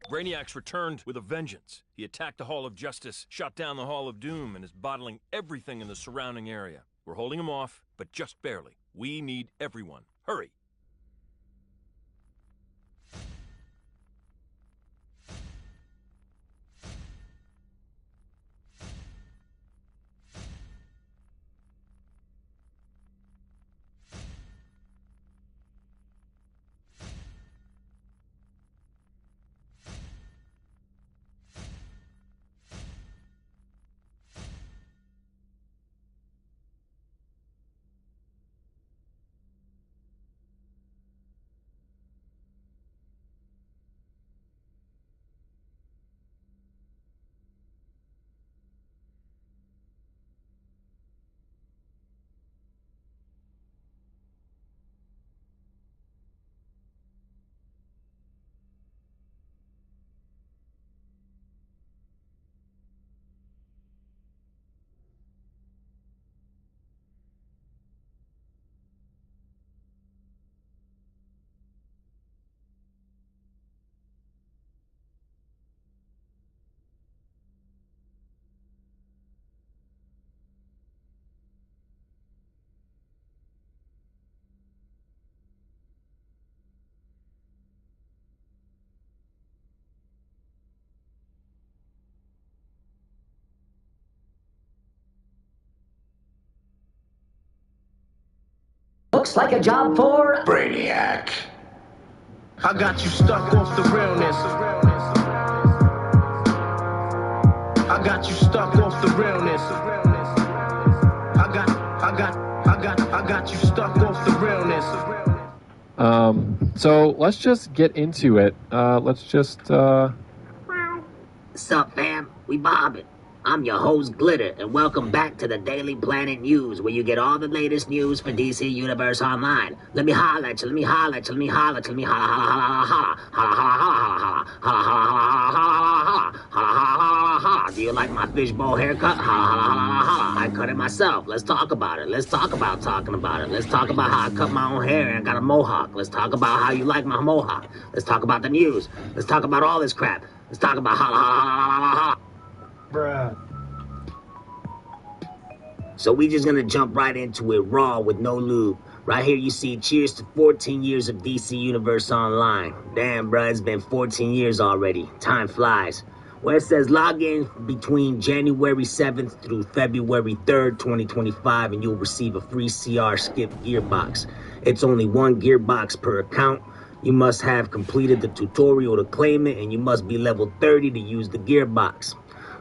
Brainiac's returned with a vengeance. He attacked the Hall of Justice, shot down the Hall of Doom, and is bottling everything in the surrounding area. We're holding him off, but just barely. We need everyone. Hurry! Looks like a job for Brainiac. I got you stuck off the realness. I got you stuck off the realness. I got you stuck off the realness. So let's just get into it. Sup, fam? We bobbing. I'm your host, Glitter, and welcome back to the Daily Planet News, where you get all the latest news for DC Universe Online. Let me holla at you, let me holla at you, let me holla at you, let me holla, holla, holla, holla, holla, holla, holla, holla, holla, holla. Do you like my fishbowl haircut? Holla, holla, holla, holla. I cut it myself. Let's talk about it. Let's talk about talking about it. Let's talk about how I cut my own hair and I got a mohawk. Let's talk about how you like my mohawk. Let's talk about the news. Let's talk about all this crap. Let's talk about holla, holla, holla, holla, holla. Bruh. So we just gonna jump right into it raw with no lube. Right here you see cheers to 14 years of DC Universe Online. Damn, bruh, it's been 14 years already. Time flies. Where it says log in between January 7th through February 3rd, 2025, and you'll receive a free CR Skip Gearbox. It's only one Gearbox per account. You must have completed the tutorial to claim it, and you must be level 30 to use the Gearbox.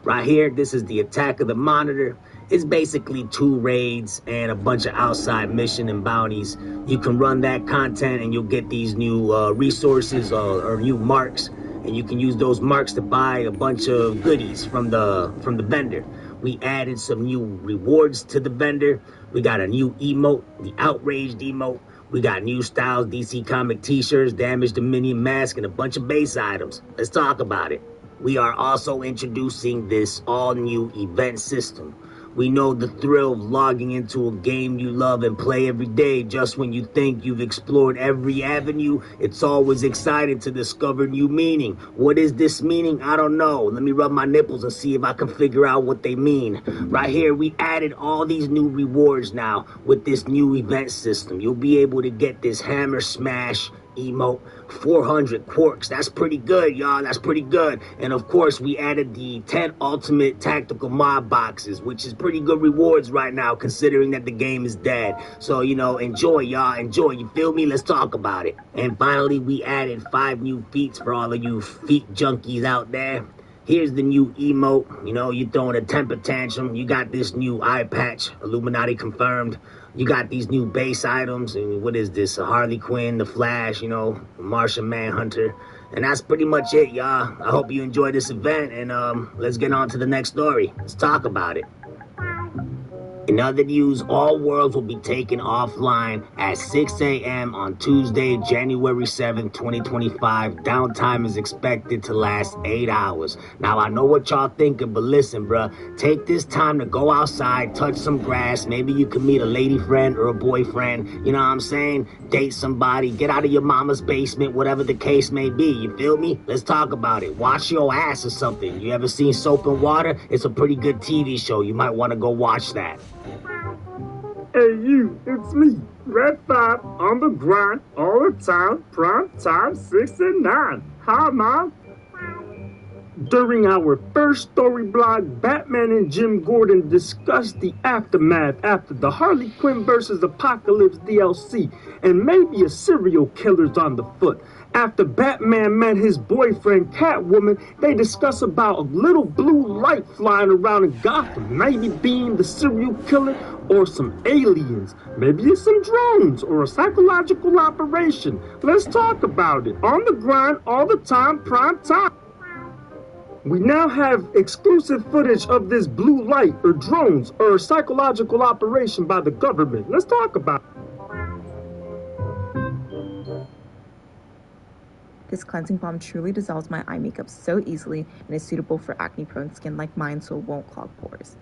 Right here, this is the Attack of the Monitor. It's basically 2 raids and a bunch of outside mission and bounties. You can run that content and you'll get these new resources or new marks. And you can use those marks to buy a bunch of goodies from the vendor. We added some new rewards to the vendor. We got a new emote, the Outraged emote. We got new styles, DC Comic t-shirts, Damaged Dominion mask, and a bunch of base items. Let's talk about it. We are also introducing this all-new event system. We know the thrill of logging into a game you love and play every day. Just when you think you've explored every avenue, it's always exciting to discover new meaning. What is this meaning? I don't know. Let me rub my nipples and see if I can figure out what they mean. Right here, we added all these new rewards now with this new event system. You'll be able to get this hammer smash emote, 400 quarks. That's pretty good, y'all. That's pretty good. And of course, we added the 10 ultimate tactical mob boxes, which is pretty good rewards right now, considering that the game is dead. So, you know, enjoy, y'all. Enjoy. You feel me? Let's talk about it. And finally, we added 5 new feats for all of you feet junkies out there. Here's the new emote. You know, you throwing a temper tantrum. You got this new eye patch, Illuminati confirmed. You got these new base items, and what is this? A Harley Quinn, the Flash, you know, Martian Manhunter. And that's pretty much it, y'all. I hope you enjoy this event, and let's get on to the next story. Let's talk about it. In other news, all worlds will be taken offline at 6 a.m. on Tuesday, January 7th, 2025. Downtime is expected to last 8 hours. Now, I know what y'all thinking, but listen, bruh. Take this time to go outside, touch some grass. Maybe you can meet a lady friend or a boyfriend. You know what I'm saying? Date somebody. Get out of your mama's basement, whatever the case may be. You feel me? Let's talk about it. Wash your ass or something. You ever seen Soap and Water? It's a pretty good TV show. You might want to go watch that. Hey you, it's me, Red 5, on the grind, all the time, prime time, 6 and 9. Hi, Mom. During our first story blog, Batman and Jim Gordon discussed the aftermath after the Harley Quinn vs. Apocalypse DLC, and maybe a serial killer's on the foot. After Batman met his boyfriend Catwoman, they discuss about a little blue light flying around in Gotham, maybe being the serial killer or some aliens. Maybe it's some drones or a psychological operation. Let's talk about it. On the grind, all the time, prime time. We now have exclusive footage of this blue light or drones or a psychological operation by the government. Let's talk about it. This cleansing balm truly dissolves my eye makeup so easily and is suitable for acne-prone skin like mine, so it won't clog pores.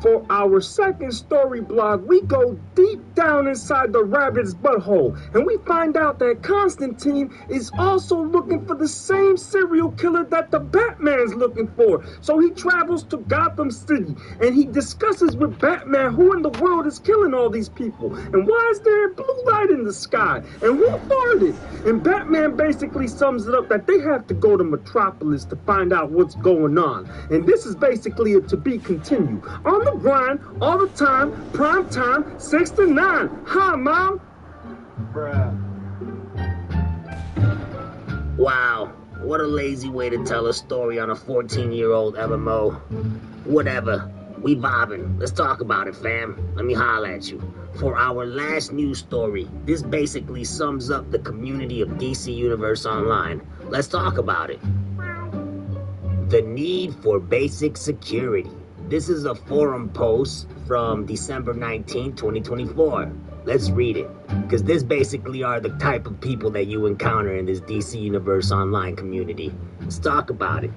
For our second story blog, we go deep down inside the rabbit's butthole, and we find out that Constantine is also looking for the same serial killer that the Batman's looking for. So he travels to Gotham City, and he discusses with Batman who in the world is killing all these people, and why is there a blue light in the sky, and who farted? And Batman basically sums it up that they have to go to Metropolis to find out what's going on. And this is basically a to be continued. On the grind, all the time, prime time, 6 to 9. Hi, Mom. Bruh. Wow, what a lazy way to tell a story on a 14-year-old MMO. Whatever, we vibing. Let's talk about it, fam. Let me holler at you. For our last news story, this basically sums up the community of DC Universe Online. Let's talk about it. The need for basic security. This is a forum post from December 19, 2024. Let's read it, because this basically are the type of people that you encounter in this DC Universe Online community. Let's talk about it.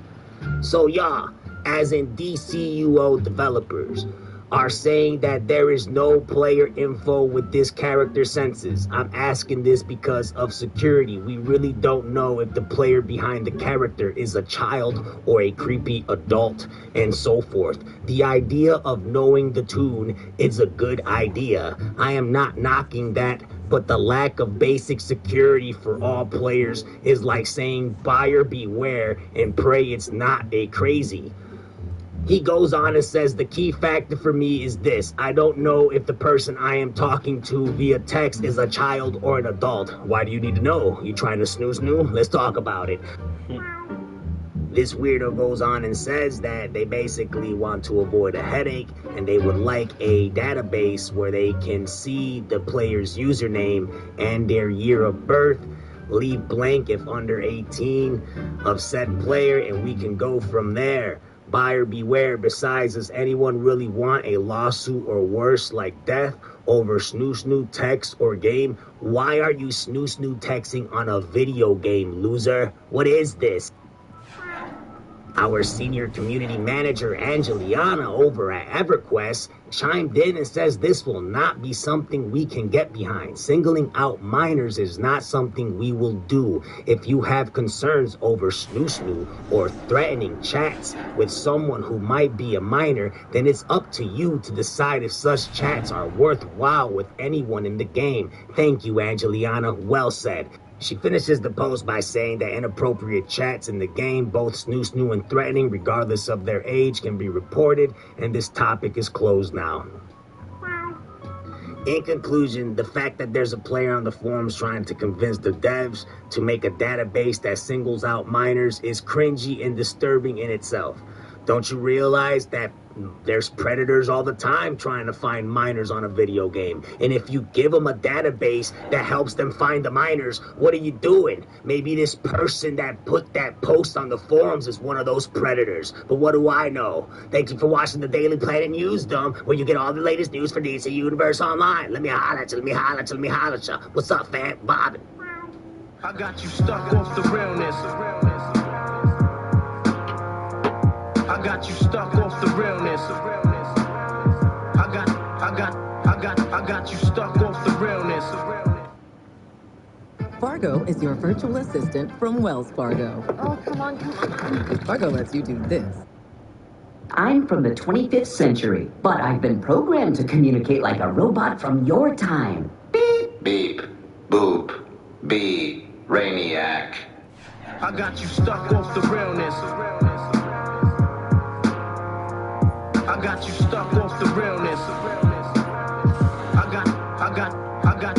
So y'all, as in DCUO developers, are saying that there is no player info with this character census. I'm asking this because of security. We really don't know if the player behind the character is a child or a creepy adult and so forth. The idea of knowing the tune is a good idea. I am not knocking that, but the lack of basic security for all players is like saying buyer beware and pray it's not a crazy. He goes on and says, the key factor for me is this. I don't know if the person I am talking to via text is a child or an adult. Why do you need to know? You trying to snoo? Let's talk about it. This weirdo goes on and says that they basically want to avoid a headache and they would like a database where they can see the player's username and their year of birth, leave blank if under 18 of said player, and we can go from there. Buyer beware. Besides, does anyone really want a lawsuit or worse like death over snoo text or game? Why are you snoo texting on a video game, loser? What is this? Our senior community manager, Angeliana, over at EverQuest, chimed in and says this will not be something we can get behind. Singling out minors is not something we will do. If you have concerns over snoo or threatening chats with someone who might be a minor, then it's up to you to decide if such chats are worthwhile with anyone in the game. Thank you, Angeliana. Well said. She finishes the post by saying that inappropriate chats in the game, both snoo and threatening, regardless of their age, can be reported, and this topic is closed now. In conclusion, the fact that there's a player on the forums trying to convince the devs to make a database that singles out minors is cringy and disturbing in itself. Don't you realize that There's predators all the time trying to find minors on a video game. And if you give them a database that helps them find the minors, what are you doing? Maybe this person that put that post on the forums is one of those predators. But what do I know? Thank you for watching the Daily Planet News Dump, where you get all the latest news for DC Universe Online. Let me holler at you, let me holler at you, let me holler at you. What's up, fam? Bobbin'. I got you stuck off the realness. I got you stuck off the realness. I got you stuck off the realness. Fargo is your virtual assistant from Wells Fargo. Oh, come on. Fargo lets you do this. I'm from the 25th century, but I've been programmed to communicate like a robot from your time. Beep. Beep. Boop. Bee. Rainiac. I got you stuck off the realness. I got you stuck off the realness.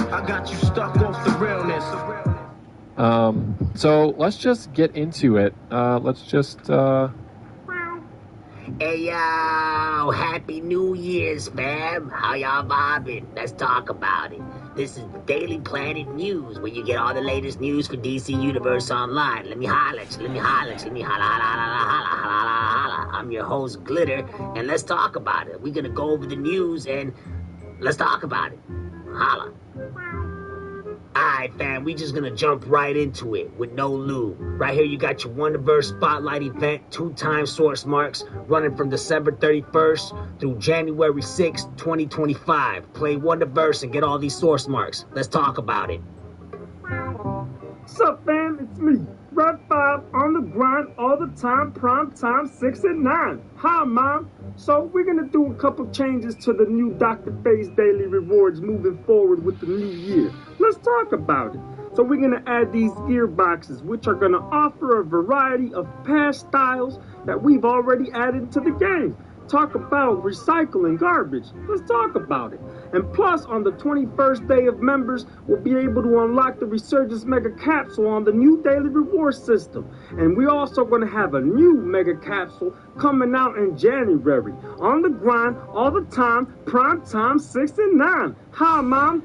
I got you stuck off the realness. So let's just get into it. Hey, yo, Happy New Year's, fam. How y'all vibing? Let's talk about it. This is the Daily Planet News, where you get all the latest news for DC Universe Online. Let me holler at you, let me holler at you, let me holla, holla, holla, holla, holla, holla. I'm your host, Glitter, and let's talk about it. We're gonna go over the news, and let's talk about it. Holla. Alright, fam, we just gonna jump right into it with no lube. Right here, you got your Wonderverse Spotlight event, 2-time source marks, running from December 31st through January 6th, 2025. Play Wonderverse and get all these source marks. Let's talk about it. What's up, fam? It's me, Red 5, on the grind all the time, prime time 6 and 9. Hi, Mom. So we're going to do a couple changes to the new Dr. Phase Daily Rewards moving forward with the new year. Let's talk about it. So we're going to add these gear boxes, which are going to offer a variety of past styles that we've already added to the game. Talk about recycling garbage. Let's talk about it. And plus, on the 21st day of members, we'll be able to unlock the Resurgence Mega Capsule on the new Daily Reward system. And we're also going to have a new Mega Capsule coming out in January. On the grind, all the time, prime time 6 and 9. Hi, Mom.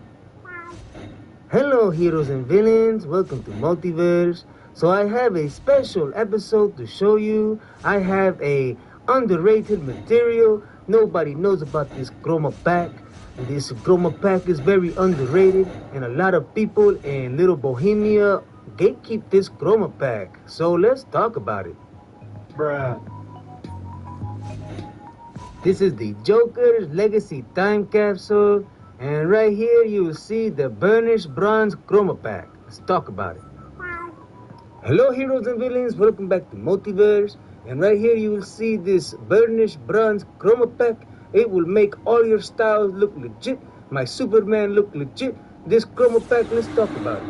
Hello, heroes and villains. Welcome to Multiverse. So I have a special episode to show you. I have a underrated material. Nobody knows about this chroma pack. This chroma pack is very underrated, and a lot of people in Little Bohemia gatekeep this chroma pack. So let's talk about it. Bruh. This is the Joker's Legacy Time Capsule, and right here you will see the burnished bronze chroma pack. Let's talk about it. Hello, heroes and villains. Welcome back to Multiverse. And right here you will see this burnished bronze chroma pack. It will make all your styles look legit. My Superman look legit. This chroma pack, let's talk about it.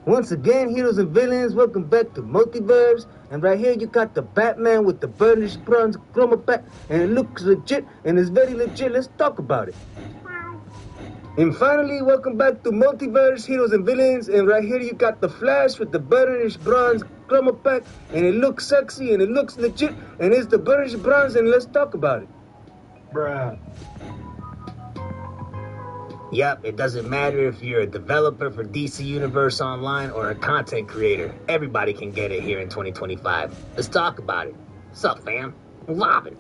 Once again, heroes and villains, welcome back to Multiverse. And right here you got the Batman with the burnished bronze chroma pack. And it looks legit, and it's very legit. Let's talk about it. And finally, welcome back to Multiverse, heroes and villains. And right here you got the Flash with the burnished bronze chroma pack. And it looks sexy and it looks legit. And it's the burnished bronze, and let's talk about it. Bruh. Yep, it doesn't matter if you're a developer for DC Universe Online or a content creator. Everybody can get it here in 2025. Let's talk about it. What's up, fam? Vibin'.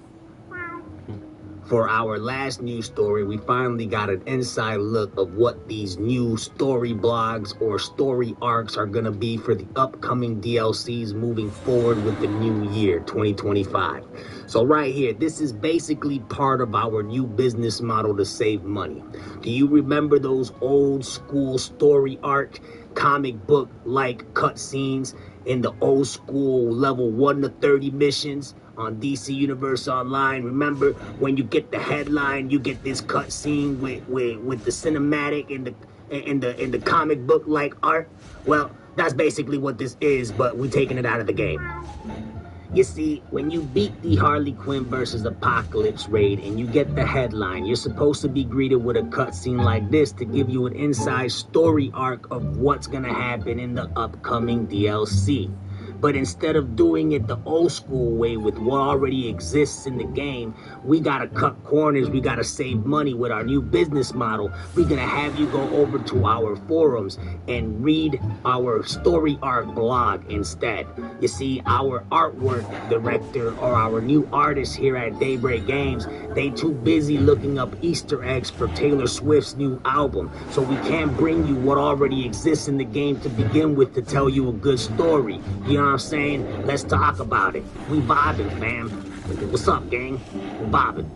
For our last news story, we finally got an inside look of what these new story blogs or story arcs are going to be for the upcoming DLCs moving forward with the new year, 2025. So right here, this is basically part of our new business model to save money. Do you remember those old school story arc comic book like cutscenes in the old school level 1 to 30 missions on DC Universe Online? Remember when you get the headline, you get this cutscene with the cinematic in the comic book like art? Well, that's basically what this is, but we're taking it out of the game. You see, when you beat the Harley Quinn versus Apocalypse raid and you get the headline, you're supposed to be greeted with a cutscene like this to give you an inside story arc of what's gonna happen in the upcoming DLC. But instead of doing it the old school way with what already exists in the game, we gotta cut corners, we gotta save money with our new business model. We're gonna have you go over to our forums and read our story arc blog instead. You see, our artwork director or our new artist here at Daybreak Games, they too busy looking up Easter eggs for Taylor Swift's new album. So we can't bring you what already exists in the game to begin with to tell you a good story. You know what I'm saying? Let's talk about it. We vibing, fam. What's up, gang? We vibing.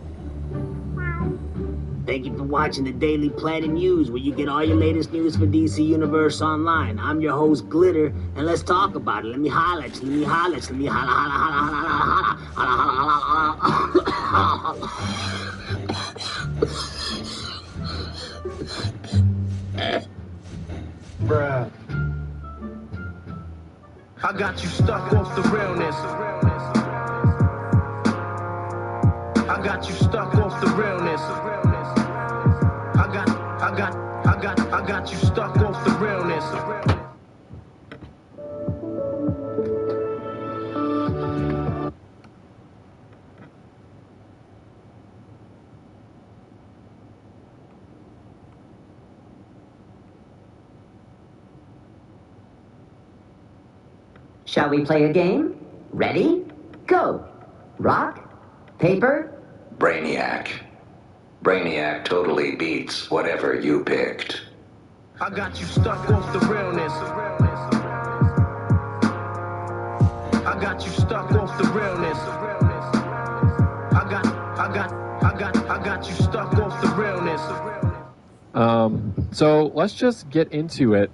Thank you for watching the Daily Planet News, where you get all your latest news for DC Universe Online. I'm your host, Glitter, and let's talk about it. Let me holla at you. Let me holla at you. Let me holla, holla, holla, holla, holla, holla, holla, holla. Bruh. I got you stuck off the realness. I got you stuck off the realness. I got you stuck off the realness. Shall we play a game? Ready? Go. Rock, paper. Brainiac. Brainiac totally beats whatever you picked. I got you stuck off the realness. I got you stuck off the realness. I got you stuck off the realness. So let's just get into it.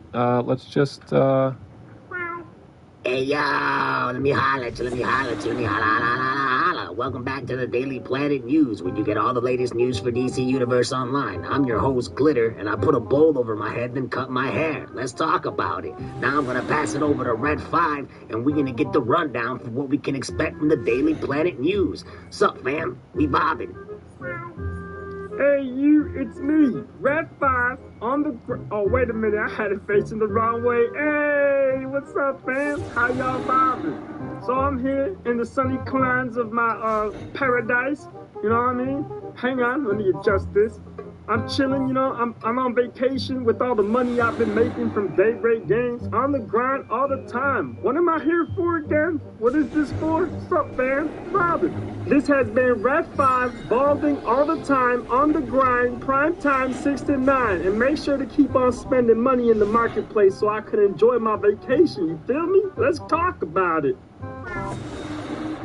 Hey, yo, let me holla at you, let me holla at you, let me holla, holla, holla, holla. Welcome back to the Daily Planet News, where you get all the latest news for DC Universe Online. I'm your host, Glitter, and I put a bowl over my head and cut my hair. Let's talk about it. Now I'm going to pass it over to Red 5, and we're going to get the rundown for what we can expect from the Daily Planet News. Sup, fam? We bobbing. Hey, you, it's me, Red 5, on the oh, wait a minute, I had it facing the wrong way. Hey, what's up, fam? How y'all vibing? So I'm here in the sunny climes of my, paradise, you know what I mean? Hang on, let me adjust this. I'm chilling, you know, I'm on vacation with all the money I've been making from Daybreak Games, on the grind all the time. What am I here for again? What is this for? What's up, fam? Robin. This has been Red 5, balding all the time, on the grind, prime time 6 to 9. And make sure to keep on spending money in the marketplace so I can enjoy my vacation, you feel me? Let's talk about it.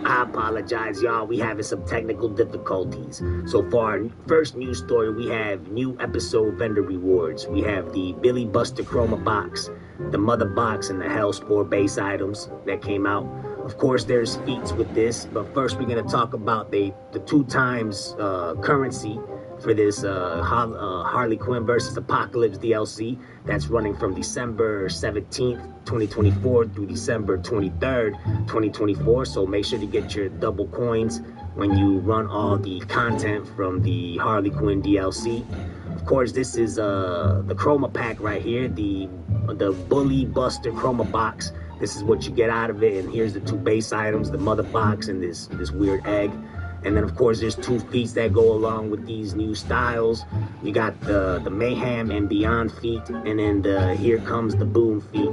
I apologize, y'all. We having some technical difficulties. So for our first news story, we have new episode vendor rewards. We have the Billy Buster Chroma box, the Mother box, and the Hellspore base items that came out. Of course, there's feats with this, but first we're going to talk about the 2 times currency for this Harley Quinn versus Apocalypse DLC that's running from December 17th, 2024 through December 23rd, 2024. So make sure to get your double coins when you run all the content from the Harley Quinn DLC. Of course, this is the Chroma pack right here, the Bully Buster Chroma box. This is what you get out of it, and here's the 2 base items, the Mother box and this weird egg. And then, of course, there's 2 feats that go along with these new styles. You got the Mayhem and Beyond feat, and then the Here Comes the Boom feat.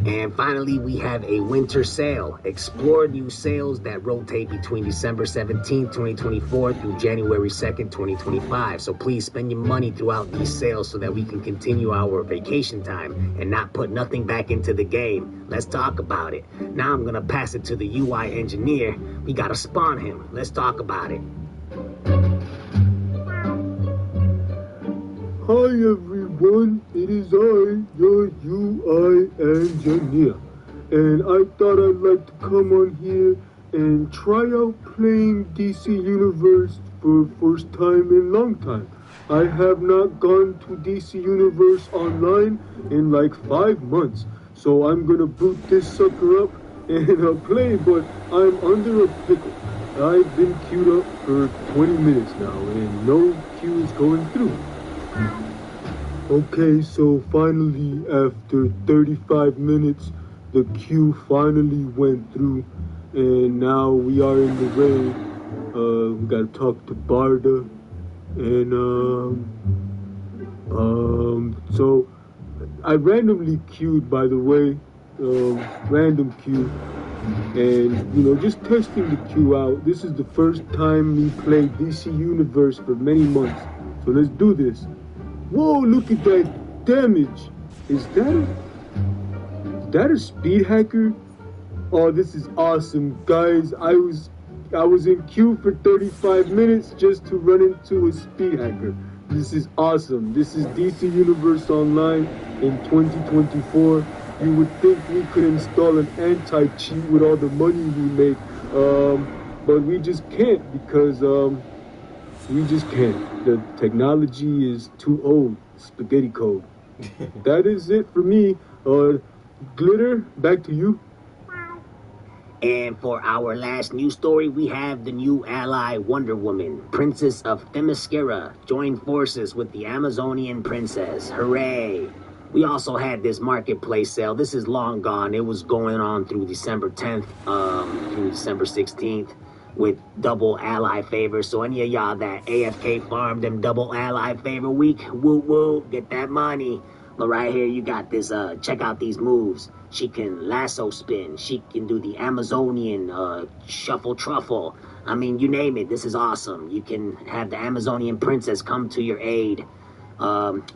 And finally, we have a winter sale. Explore new sales that rotate between December 17th, 2024 through January 2nd, 2025. So please spend your money throughout these sales so that we can continue our vacation time and not put nothing back into the game. Let's talk about it. Now I'm going to pass it to the UI engineer. We got to spawn him. Let's talk about it. Hi everyone, it is I, your UI engineer, and I thought I'd like to come on here and try out playing DC Universe for first time in long time. I have not gone to DC Universe Online in like 5 months, so I'm gonna boot this sucker up and play, but I'm under a pickle. I've been queued up for 20 minutes now, and no queue is going through. Okay, so finally, after 35 minutes, the queue finally went through, and now we are in the raid. We gotta talk to Barda, and so I randomly queued, by the way, random queue, and just testing the queue out. This is the first time we played DC Universe for many months, so let's do this. Whoa! Look at that damage. Is that a speed hacker? Oh, this is awesome, guys. I was in queue for 35 minutes just to run into a speed hacker. This is awesome. This is DC Universe Online in 2024. You would think we could install an anti-cheat with all the money we make, but we just can't because we just can't. The technology is too old. Spaghetti code. That is it for me. Glitter, back to you. And for our last news story, we have the new ally Wonder Woman, Princess of Themyscira, joined forces with the Amazonian princess. Hooray! We also had this marketplace sale. This is long gone. It was going on through December 10th, through December 16th with double ally favors. So any of y'all that AFK farmed them double ally favor week, woo woo, get that money. But right here, you got this, check out these moves. She can lasso spin. She can do the Amazonian shuffle truffle. I mean, you name it. This is awesome. You can have the Amazonian princess come to your aid.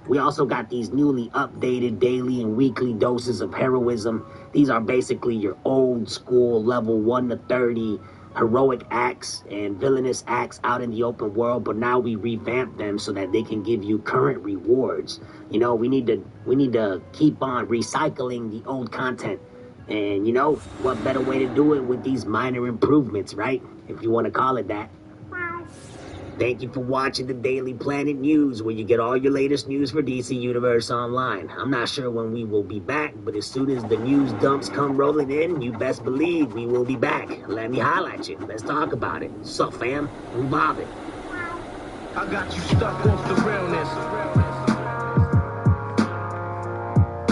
We also got these newly updated daily and weekly doses of heroism. These are basically your old school level 1 to 30 heroic acts and villainous acts out in the open world, but now we revamped them so that they can give you current rewards. We need to keep on recycling the old content. And what better way to do it with these minor improvements, right? If you want to call it that. Thank you for watching the Daily Planet News, where you get all your latest news for DC Universe Online. I'm not sure when we will be back, but as soon as the news dumps come rolling in, you best believe we will be back. Let me highlight you. Let's talk about it. Sup, fam? I'm Bobbin. I got you stuck off the realness.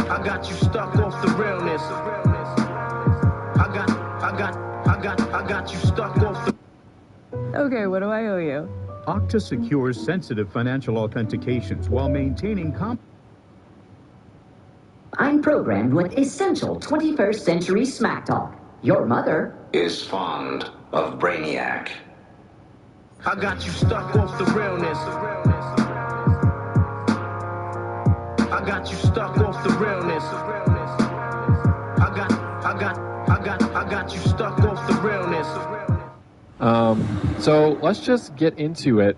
I got you stuck off the realness. I got you stuck off the... Okay, what do I owe you? Okta secures sensitive financial authentications while maintaining I'm programmed with essential 21st century smack talk. Your mother is fond of Brainiac. I got you stuck off the realness. I got you stuck off the realness. I got you stuck off the realness. So let's just get into it.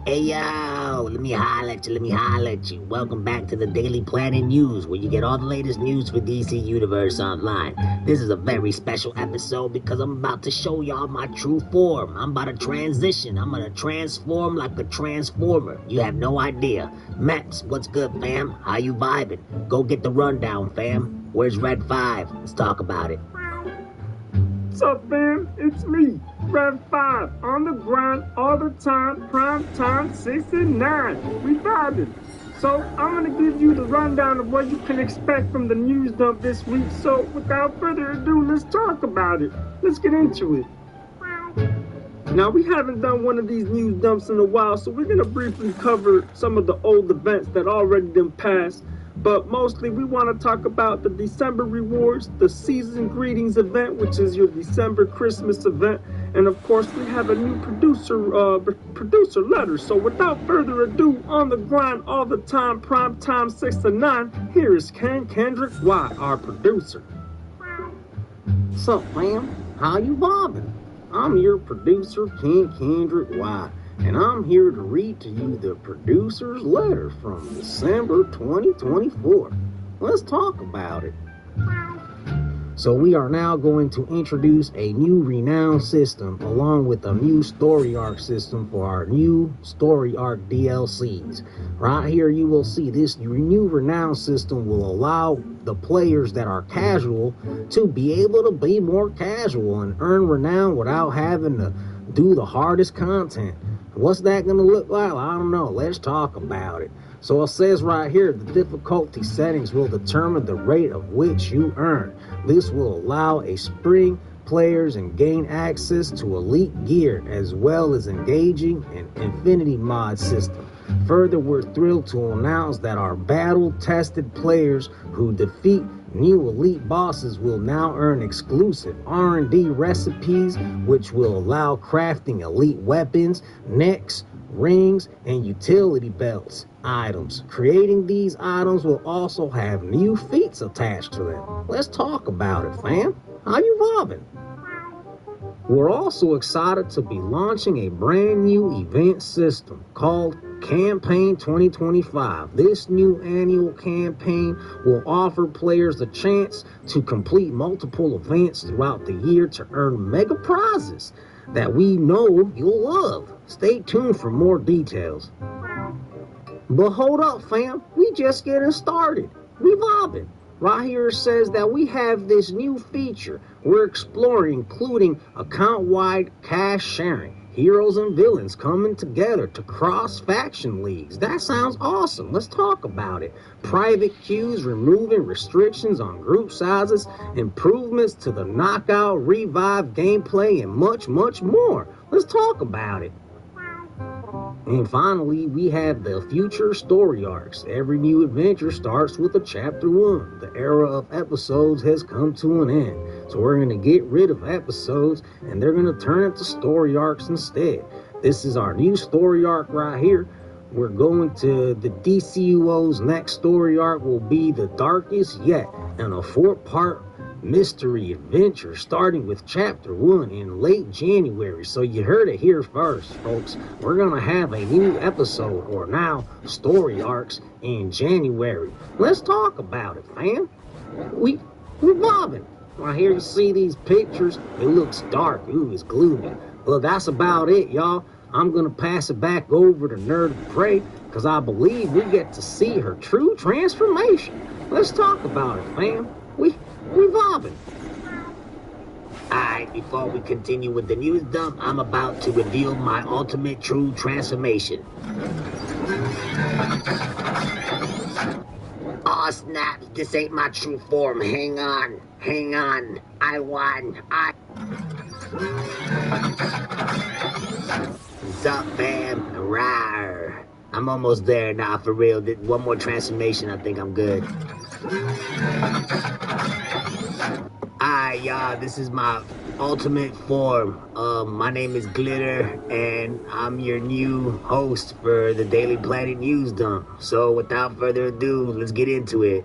Hey, yo, let me holler at you. Welcome back to the Daily Planet News, where you get all the latest news for DC Universe Online. This is a very special episode because I'm about to show y'all my true form. I'm about to transition. I'm gonna transform like a transformer. You have no idea. Maps, what's good, fam? How you vibing? Go get the rundown, fam. Where's Red 5? Let's talk about it. What's up, fam? It's me, Red 5, on the grind all the time, prime time 69. We vibing. So I'm gonna give you the rundown of what you can expect from the news dump this week. So without further ado, let's talk about it. Let's get into it. Now, we haven't done one of these news dumps in a while, so we're gonna briefly cover some of the old events that already done passed. But mostly we want to talk about the December rewards, the season greetings event, which is your December Christmas event, and of course we have a new producer letter. So without further ado, on the grind all the time, prime time 6 to 9, here is Kendrick Y, our producer. Sup, fam? How you bobbing? I'm your producer, Kendrick Y. And I'm here to read to you the producer's letter from December 2024. Let's talk about it. So we are now going to introduce a new renown system along with a new story arc system for our new story arc DLCs. Right here you will see this new renown system will allow the players that are casual to be able to be more casual and earn renown without having to do the hardest content. What's that going to look like? I don't know. Let's talk about it. So it says right here, the difficulty settings will determine the rate of which you earn. This will allow a spring players and gain access to elite gear as well as engaging an infinity mod system. Further, we're thrilled to announce that our battle-tested players who defeat new elite bosses will now earn exclusive R&D recipes, which will allow crafting elite weapons, necks, rings, and utility belts items. Creating these items will also have new feats attached to them. Let's talk about it, fam. How you vibing? We're also excited to be launching a brand new event system called Campaign 2025. This new annual campaign will offer players the chance to complete multiple events throughout the year to earn mega prizes that we know you'll love. Stay tuned for more details. But hold up, fam. We just getting started. We vibing. Right here it says that we have this new feature we're exploring, including account-wide cash sharing. Heroes and villains coming together to cross-faction leagues. That sounds awesome. Let's talk about it. Private queues, removing restrictions on group sizes, improvements to the knockout, revive gameplay, and much, much more. Let's talk about it. And finally, we have the future story arcs. Every new adventure starts with a chapter 1. The era of episodes has come to an end. So we're going to get rid of episodes and they're going to turn into story arcs instead. This is our new story arc right here. We're going to the Dcuo's next story arc will be The Darkest Yet, and a 4-part mystery adventure starting with chapter 1 in late January. So you heard it here first, folks. We're gonna have a new episode, or now story arcs, in January. Let's talk about it, fam. We're vibing. Right here you see these pictures. It looks dark. Ooh, it's gloomy. Well, that's about it, y'all. I'm gonna pass it back over to Nerd Prey, because I believe we get to see her true transformation. Let's talk about it, fam. We're vibing. Alright, before we continue with the news dump, I'm about to reveal my ultimate true transformation. Aw, snap, this ain't my true form. Hang on. I won. What's up, fam? Rawr. I'm almost there now, for real. One more transformation, I think I'm good. Alright, y'all, this is my ultimate form. My name is Glitter, and I'm your new host for the Daily Planet News Dump. So without further ado, let's get into it.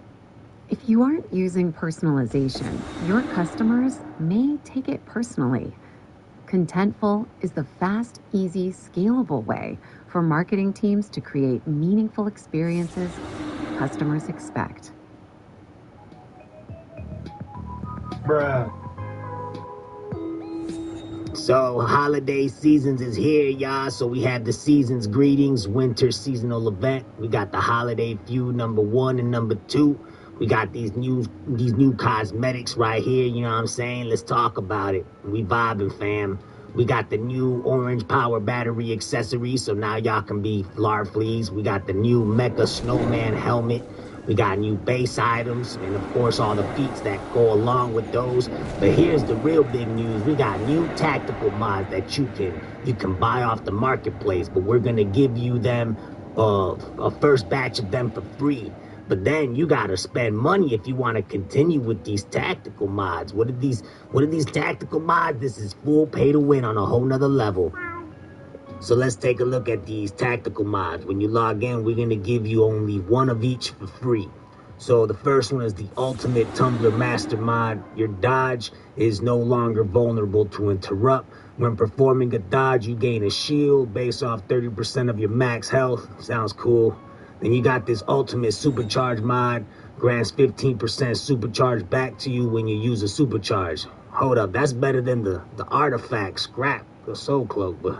If you aren't using personalization, your customers may take it personally. Contentful is the fast, easy, scalable way for marketing teams to create meaningful experiences customers expect. Bruh. So, holiday seasons is here, y'all. So we have the season's greetings, winter seasonal event. We got the holiday feud number 1 and number 2. We got these new cosmetics right here, you know what I'm saying? Let's talk about it. We vibing, fam. We got the new orange power battery accessory, so now y'all can be Flarfleas. We got the new Mecha Snowman helmet. We got new base items, and of course all the feats that go along with those. But here's the real big news. We got new tactical mods that you can buy off the marketplace, but we're gonna give you them a first batch of them for free. But then you gotta spend money if you want to continue with these tactical mods. What are these tactical mods? This is full pay to win on a whole nother level. So let's take a look at these tactical mods. When you log in, we're gonna give you only one of each for free. So the first one is the Ultimate Tumbler Master mod. Your dodge is no longer vulnerable to interrupt. When performing a dodge, you gain a shield based off 30% of your max health. Sounds cool. Then you got this Ultimate Supercharge mod. Grants 15% supercharge back to you when you use a supercharge. Hold up, that's better than the artifact scrap, the soul cloak. But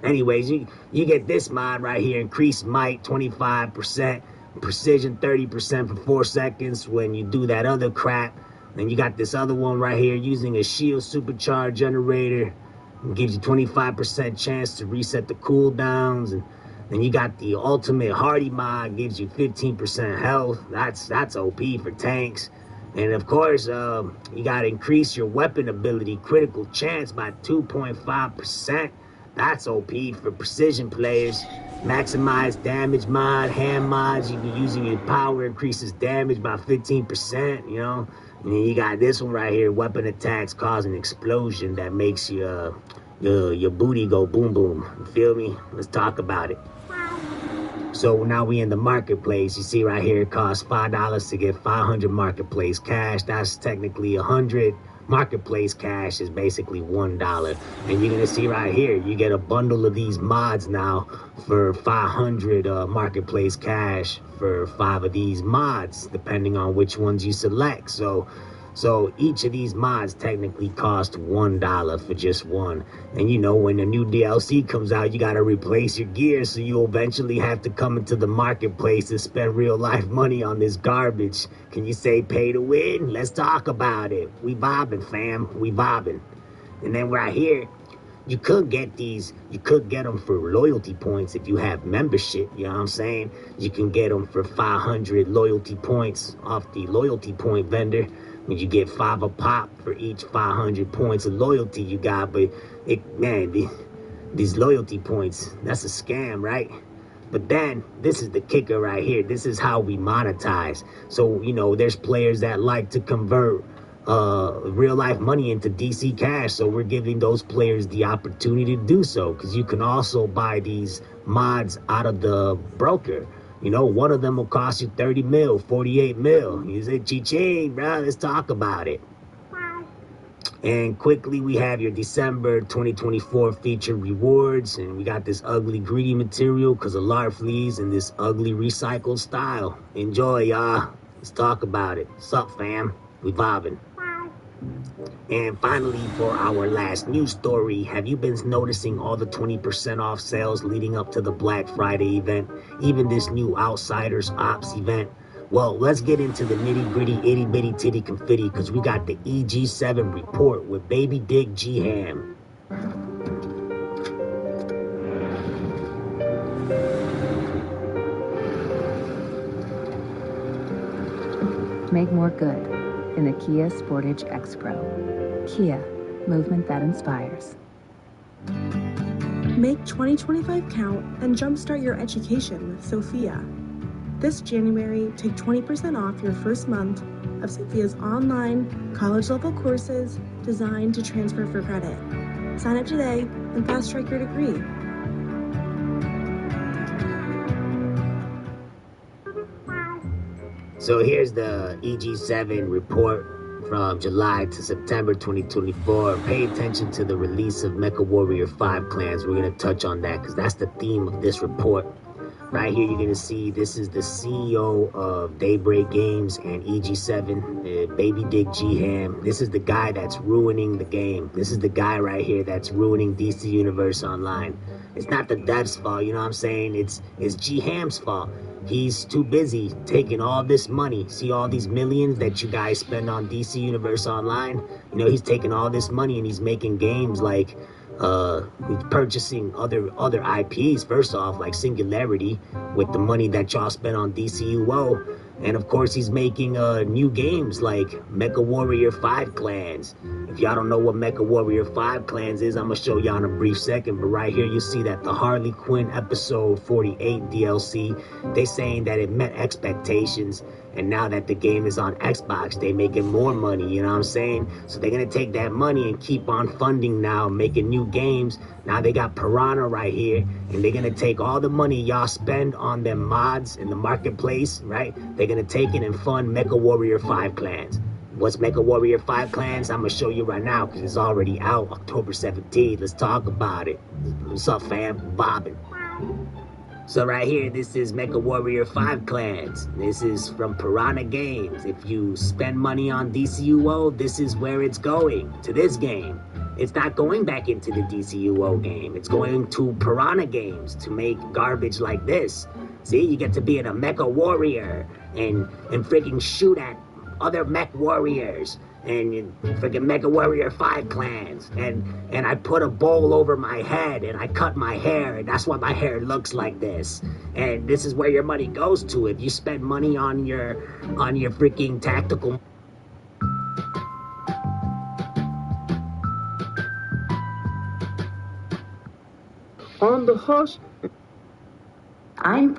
anyways, you get this mod right here. Increased might 25%, precision 30% for 4 seconds when you do that other crap. Then you got this other one right here, using a shield supercharge generator. It gives you 25% chance to reset the cooldowns, and then you got the ultimate hardy mod, gives you 15% health. That's OP for tanks. And of course, you gotta increase your weapon ability critical chance by 2.5%. That's OP for precision players. Maximize damage mod, hand mods. You can using your power increases damage by 15%, you know. And then you got this one right here, weapon attacks cause an explosion that makes your booty go boom boom. You feel me? Let's talk about it. So now we in the marketplace. You see right here, it costs $5 to get 500 marketplace cash. That's technically 100. Marketplace cash is basically $1. And you're gonna see right here, you get a bundle of these mods now for 500 marketplace cash for 5 of these mods, depending on which ones you select. So each of these mods technically cost $1 for just one. And you know, when a new DLC comes out, you gotta replace your gear, so you eventually have to come into the marketplace and spend real life money on this garbage. Can you say pay to win? Let's talk about it. We bobbing, fam. We bobbing. And then right here, you could get them for loyalty points if you have membership, you know what I'm saying? You can get them for 500 loyalty points off the loyalty point vendor. You get 5 a pop for each 500 points of loyalty you got, but these loyalty points, that's a scam, right? But then, this is the kicker right here. This is how we monetize. So, you know, there's players that like to convert real life money into DC cash, so we're giving those players the opportunity to do so, because you can also buy these mods out of the broker. You know, one of them will cost you 30 mil, 48 mil. You say, chi-ching, bro, let's talk about it. And quickly, we have your December 2024 feature rewards. And we got this ugly, greedy material because of Larfleas and this ugly recycled style. Enjoy, y'all. Let's talk about it. Sup, fam? We vibing. And finally, for our last news story, have you been noticing all the 20% off sales leading up to the Black Friday event? Even this new Outsiders Ops event? Well, let's get into the nitty-gritty, itty-bitty titty confetti, because we got the EG7 report with Baby Dick G-Ham. Make more good in the Kia Sportage X-Pro. Kia, movement that inspires. Make 2025 count and jumpstart your education with Sophia. This January, take 20% off your first month of Sophia's online college-level courses designed to transfer for credit. Sign up today and fast-track your degree. So here's the EG7 report from July to September 2024. Pay attention to the release of MechWarrior 5 clans. We're going to touch on that because that's the theme of this report. Right here, you're going to see this is the CEO of Daybreak Games and EG7, Baby Dick G-Ham. This is the guy that's ruining the game. This is the guy right here that's ruining DC Universe Online. It's not the devs' fault, you know what I'm saying? It's G-Ham's fault. He's too busy taking all this money. See all these millions that you guys spend on DC Universe Online? You know, he's taking all this money and he's making games like he's purchasing other IPs, first off, like Singularity, with the money that y'all spent on DCUO. And of course, he's making new games like MechWarrior 5 Clans. If y'all don't know what MechWarrior 5 Clans is, I'm gonna show y'all in a brief second. But right here, you see that the Harley Quinn episode 48 DLC, they saying that it met expectations. And now that the game is on Xbox, they making more money, you know what I'm saying? So they're gonna take that money and keep on funding now, making new games. Now they got Piranha right here, and they're gonna take all the money y'all spend on them mods in the marketplace, right? They're gonna take it and fund MechWarrior 5 Clans. What's MechWarrior 5 Clans? I'm gonna show you right now, because it's already out, October 17th. Let's talk about it. What's up, fam? Bobbing. So right here, this is MechWarrior 5 Clans. This is from Piranha Games. If you spend money on DCUO, this is where it's going, to this game. It's not going back into the DCUO game. It's going to Piranha Games to make garbage like this. See, you get to be in a Mecha Warrior and freaking shoot at other mech warriors. and freaking Mega Warrior 5 clans, and I put a bowl over my head, and I cut my hair, and that's why my hair looks like this. And this is where your money goes to. If you spend money on your freaking tactical... On the hush. I'm...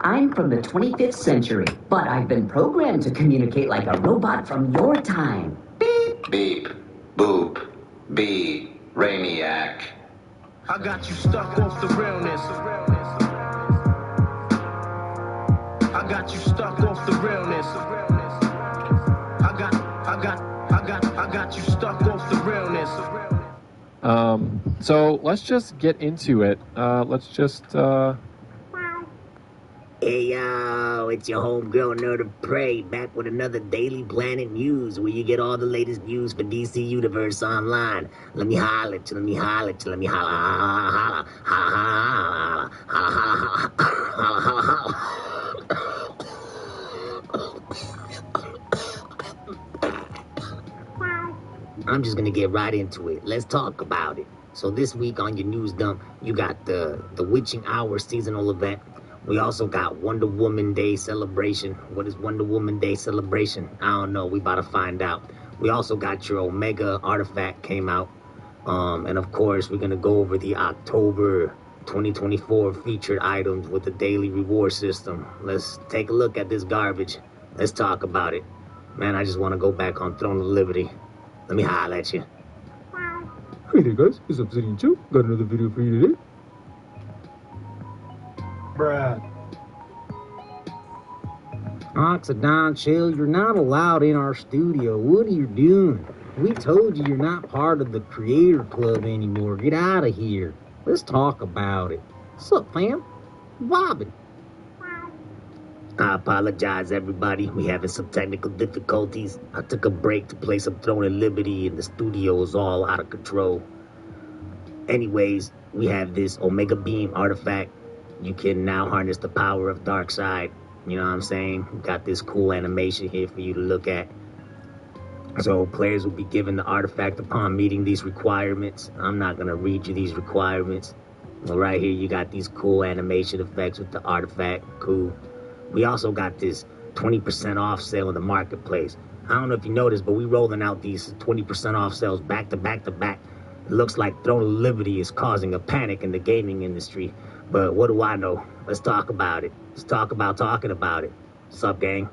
I'm from the 25th century, but I've been programmed to communicate like a robot from your time. Beep! Beep. Boop. Bee. Brainiac. I got you stuck off the realness. I got you stuck off the realness. I got you stuck off the realness. So let's just get into it. Hey yo, it's your homegirl Nerd of Prey, back with another Daily Planet News, where you get all the latest news for DC Universe Online. Let me holler at you, let me holler at you, let me holler, holla, holla, holla, holla, holla, holla, holla, holla. I'm just gonna get right into it. Let's talk about it. So this week on your news dump, you got the Witching Hour seasonal event. We also got Wonder Woman Day celebration. What is Wonder Woman Day celebration? I don't know. We about to find out. We also got your Omega artifact came out. And of course, we're going to go over the October 2024 featured items with the daily reward system. Let's take a look at this garbage. Let's talk about it. Man, I just want to go back on Throne of Liberty. Let me holler at you. Hey there guys, it's Obsidian Joe. Got another video for you today. Brad. Oxidon, chill, you're not allowed in our studio. What are you doing? We told you you're not part of the Creator Club anymore. Get out of here. Let's talk about it. What's up, fam? Bobbing. I apologize, everybody. We having some technical difficulties. I took a break to play some Throne of Liberty, and the studio is all out of control. Anyways, we have this Omega Beam artifact. You can now harness the power of Darkseid. You know what I'm saying? We got this cool animation here for you to look at. So players will be given the artifact upon meeting these requirements. I'm not going to read you these requirements. Well, right here you got these cool animation effects with the artifact. Cool. We also got this 20% off sale in the marketplace. I don't know if you noticed, but we rolling out these 20% off sales back to back to back. It looks like Throne of Liberty is causing a panic in the gaming industry. But what do I know? Let's talk about it. Let's talk about talking about it. What's up, gang?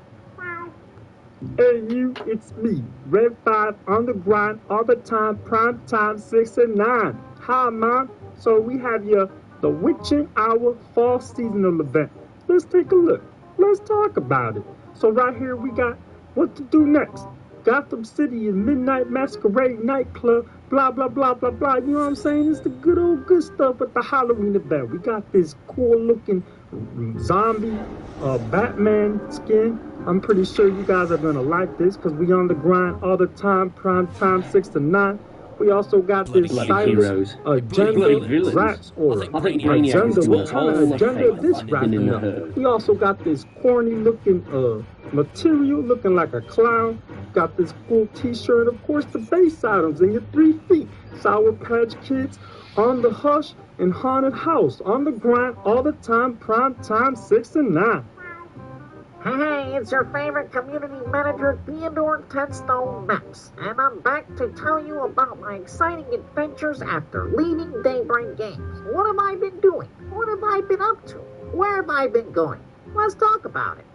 Hey you, it's me, Red 5, on the grind, all the time, prime time, 6 and 9. Hi, Mom. So we have the Witching Hour fall seasonal event. Let's take a look. Let's talk about it. So right here we got what to do next. Gotham City is Midnight Masquerade nightclub, blah, blah, blah, blah, blah. You know what I'm saying? It's the good old good stuff at the Halloween event. We got this cool looking zombie Batman skin. I'm pretty sure you guys are gonna like this because we on the grind all the time, prime time 6 to 9. We also got this silent agenda raps or agenda. What kind of agenda this rapping up? We also got this corny looking material looking like a clown. Got this cool t-shirt, of course the bass items in your 3 feet. Sour Patch Kids, On the Hush, and Haunted House. On the grind all the time, prime time 6 to 9. Hey, it's your favorite community manager, Theodore Tenstone Maps, and I'm back to tell you about my exciting adventures after leaving Daybreak Games. What have I been doing? What have I been up to? Where have I been going? Let's talk about it.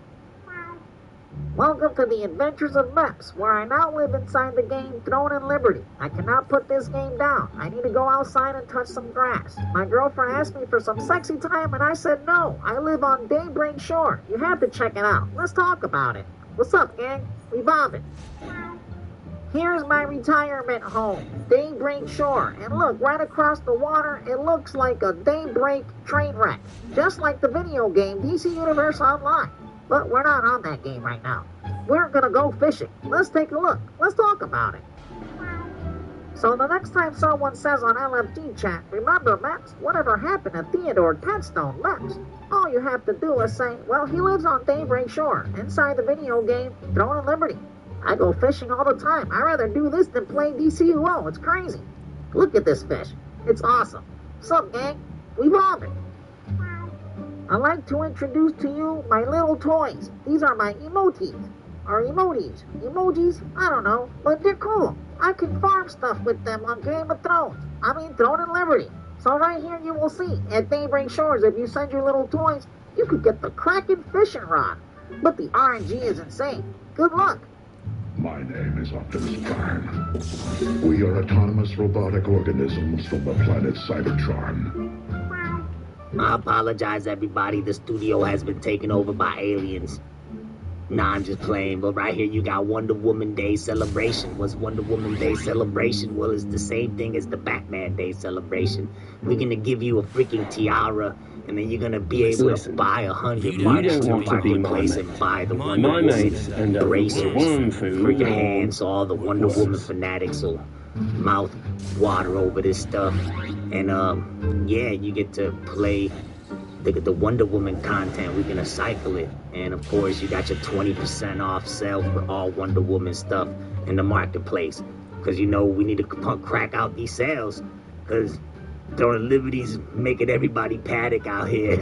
Welcome to the Adventures of Maps, where I now live inside the game Throne and Liberty. I cannot put this game down. I need to go outside and touch some grass. My girlfriend asked me for some sexy time, and I said no. I live on Daybreak Shore. You have to check it out. Let's talk about it. What's up, gang? We bobbing. Here's my retirement home, Daybreak Shore. And look, right across the water, it looks like a Daybreak train wreck. Just like the video game DC Universe Online. But we're not on that game right now. We're gonna go fishing. Let's take a look. Let's talk about it. So the next time someone says on LFG chat, remember Maps, whatever happened to Theodore Tenstone Maps? All you have to do is say, well, he lives on Daybreak Shore, inside the video game Throne and Liberty. I go fishing all the time. I'd rather do this than play Dcuo. It's crazy. Look at this fish. It's awesome. Sup, gang? We bobbing. I'd like to introduce to you my little toys. These are my emotes. Or emojis. Emojis? I don't know, but they're cool. I can farm stuff with them on Game of Thrones. I mean, Throne and Liberty. So right here you will see, at Daybreak Shores, if you send your little toys, you could get the Kraken fishing rod. But the RNG is insane. Good luck. My name is Optimus Prime. We are autonomous robotic organisms from the planet Cybertron. I apologize, everybody. The studio has been taken over by aliens. Nah, I'm just playing. But right here, you got Wonder Woman Day celebration. What's Wonder Woman Day celebration? Well, it's the same thing as the Batman Day celebration. We're gonna give you a freaking tiara, and then you're gonna be able to buy 100 marks to the marketplace and buy the Wonder Woman bracers for your hands, so all the Wonder Woman fanatics will mouth water over this stuff. And yeah, you get to play the Wonder Woman content. We're gonna cycle it, and of course you got your 20% off sale for all Wonder Woman stuff in the marketplace, because you know we need to crack out these sales, because Throne and Liberty's making everybody panic out here.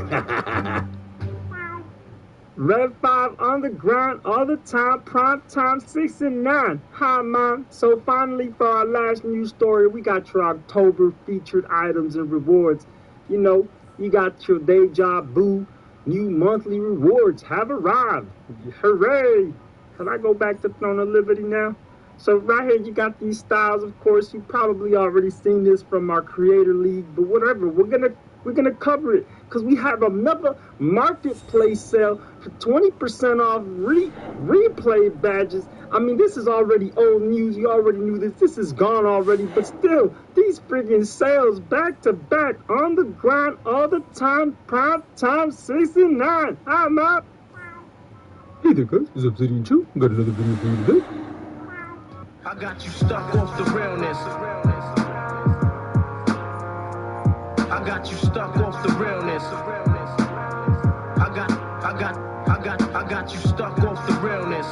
Red 5 on the grind all the time, prime time 6 and 9. Hi, Mom. So finally, for our last news story, we got your October featured items and rewards. You know, you got your day job boo. New monthly rewards have arrived. Hooray! Can I go back to Throne of Liberty now? So right here, you got these styles. Of course, you probably already seen this from our Creator League, but whatever. We're gonna cover it because we have another marketplace sale for 20% off replay badges. I mean, this is already old news. You already knew this. This is gone already, but still, these friggin' sales back to back on the grind all the time, prime time 6 and 9. I'm out. Hey there, guys. It's Obsidian 2. Got another video for you today. I got you stuck off the realness. I got you stuck off the realness. I got you stuck off the realness.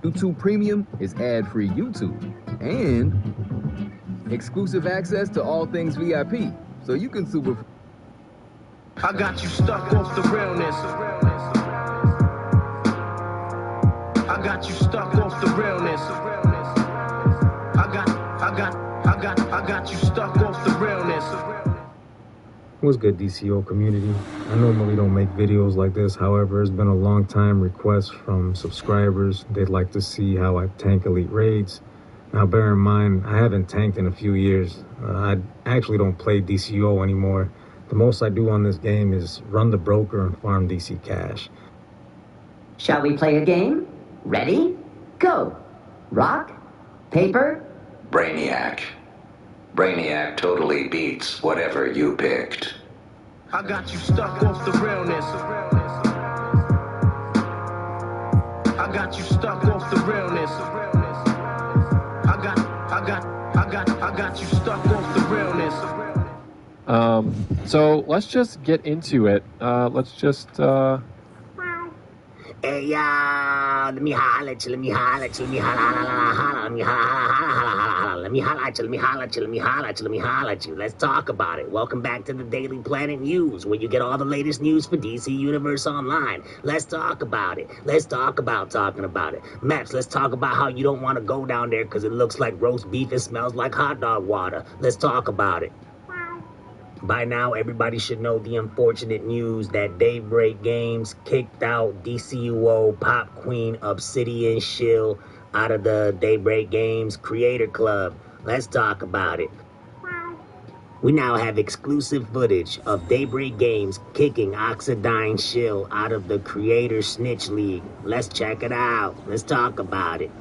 YouTube Premium is ad-free YouTube and exclusive access to all things VIP, so you can super. I got you stuck off the realness. I got you stuck off the realness. I got you stuck off the realness. What's good, DCO community? I normally don't make videos like this. However, it's been a long time request from subscribers. They'd like to see how I tank elite raids. Now, bear in mind, I haven't tanked in a few years. I actually don't play DCO anymore. The most I do on this game is run the broker and farm DC cash. Shall we play a game? Ready? Go. Rock? Paper? Brainiac. Brainiac totally beats whatever you picked. I got you stuck off the realness. I got you stuck off the realness. I got you stuck off the realness. So let's just get into it. Let's just, Hey, y'all, let me holler at you, let me holler at you, let me holler, let me holler, let me holler at you, let me holler at you, let me holler at you, let me holler at you. Let's talk about it. Welcome back to the Daily Planet News, where you get all the latest news for DC Universe Online. Let's talk about it. Let's talk about talking about it. Maps, let's talk about how you don't want to go down there because it looks like roast beef and smells like hot dog water. Let's talk about it. By now, everybody should know the unfortunate news that Daybreak Games kicked out Dcuo Pop Queen Obsidian Shill out of the Daybreak Games Creator Club. Let's talk about it. We now have exclusive footage of Daybreak Games kicking Oxidine Shill out of the Creator Snitch League. Let's check it out. Let's talk about it.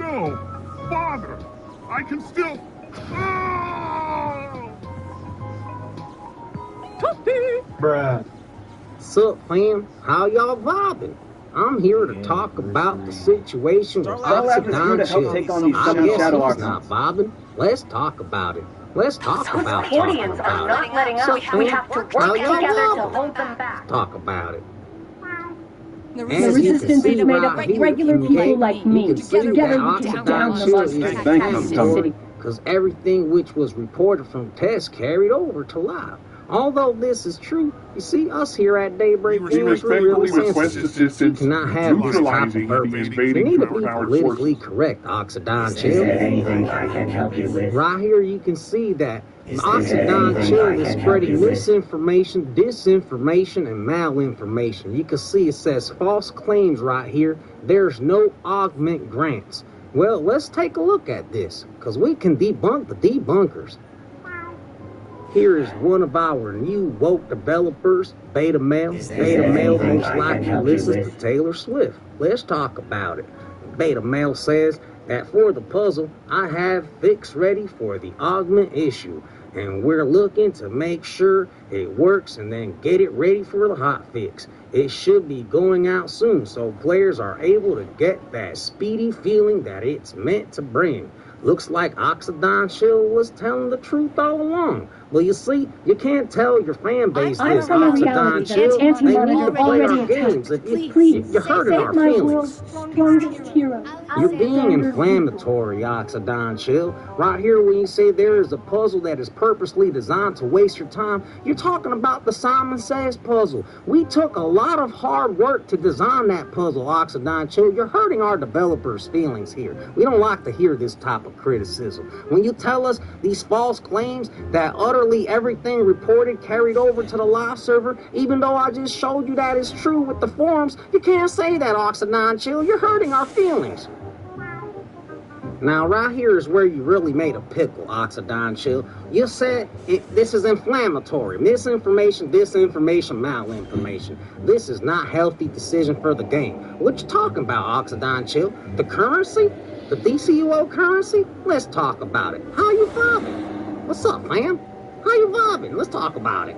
No, Father, I can still... Bruh. Sup, fam? How y'all vibing? I'm here to talk about the situation with Oxidine Shill. I guess he's not vibing. Let's talk about it. Let's talk about talking about it. Letting up. We have to work together to hold them back. Let's talk about it. The resistance is made up of regular people like me. Together we can down the monsters. Because everything which was reported from tests carried over to live. Although this is true, you see, us here at Daybreak Games, we're really sensitive. You cannot have this type of purpose. You need to be politically correct, Oxidine Chill. Right here you can see that Oxidine Chill is spreading misinformation, disinformation, and malinformation. You can see it says false claims right here. There's no augment grants. Well, let's take a look at this, because we can debunk the debunkers. Here is one of our new woke developers, Beta Male. Beta Male most likely listens to Taylor Swift. Let's talk about it. Beta Male says that for the puzzle, I have fix ready for the augment issue. And we're looking to make sure it works and then get it ready for the hot fix. It should be going out soon so players are able to get that speedy feeling that it's meant to bring. Looks like Oxidine Shill was telling the truth all along. Well, you see, you can't tell your fan base this, Oxidine Shill. They need to play our games. You're hurting our feelings. You're being inflammatory, Oxidine Shill. Right here when you say there is a puzzle that is purposely designed to waste your time, you're talking about the Simon Says puzzle. We took a lot of hard work to design that puzzle, Oxidine Shill. You're hurting our developers' feelings here. We don't like to hear this type of criticism. When you tell us these false claims that utterly everything reported carried over to the live server, even though I just showed you that is true with the forums, you can't say that, Oxidine Chill. You're hurting our feelings. Now, right here is where you really made a pickle, Oxidine Chill. You said this is inflammatory. Misinformation, disinformation, malinformation. This is not healthy decision for the game. What you talking about, Oxidine Chill? The currency? The DCUO currency? Let's talk about it. How you vibing? What's up, fam? How you vibing? Let's talk about it.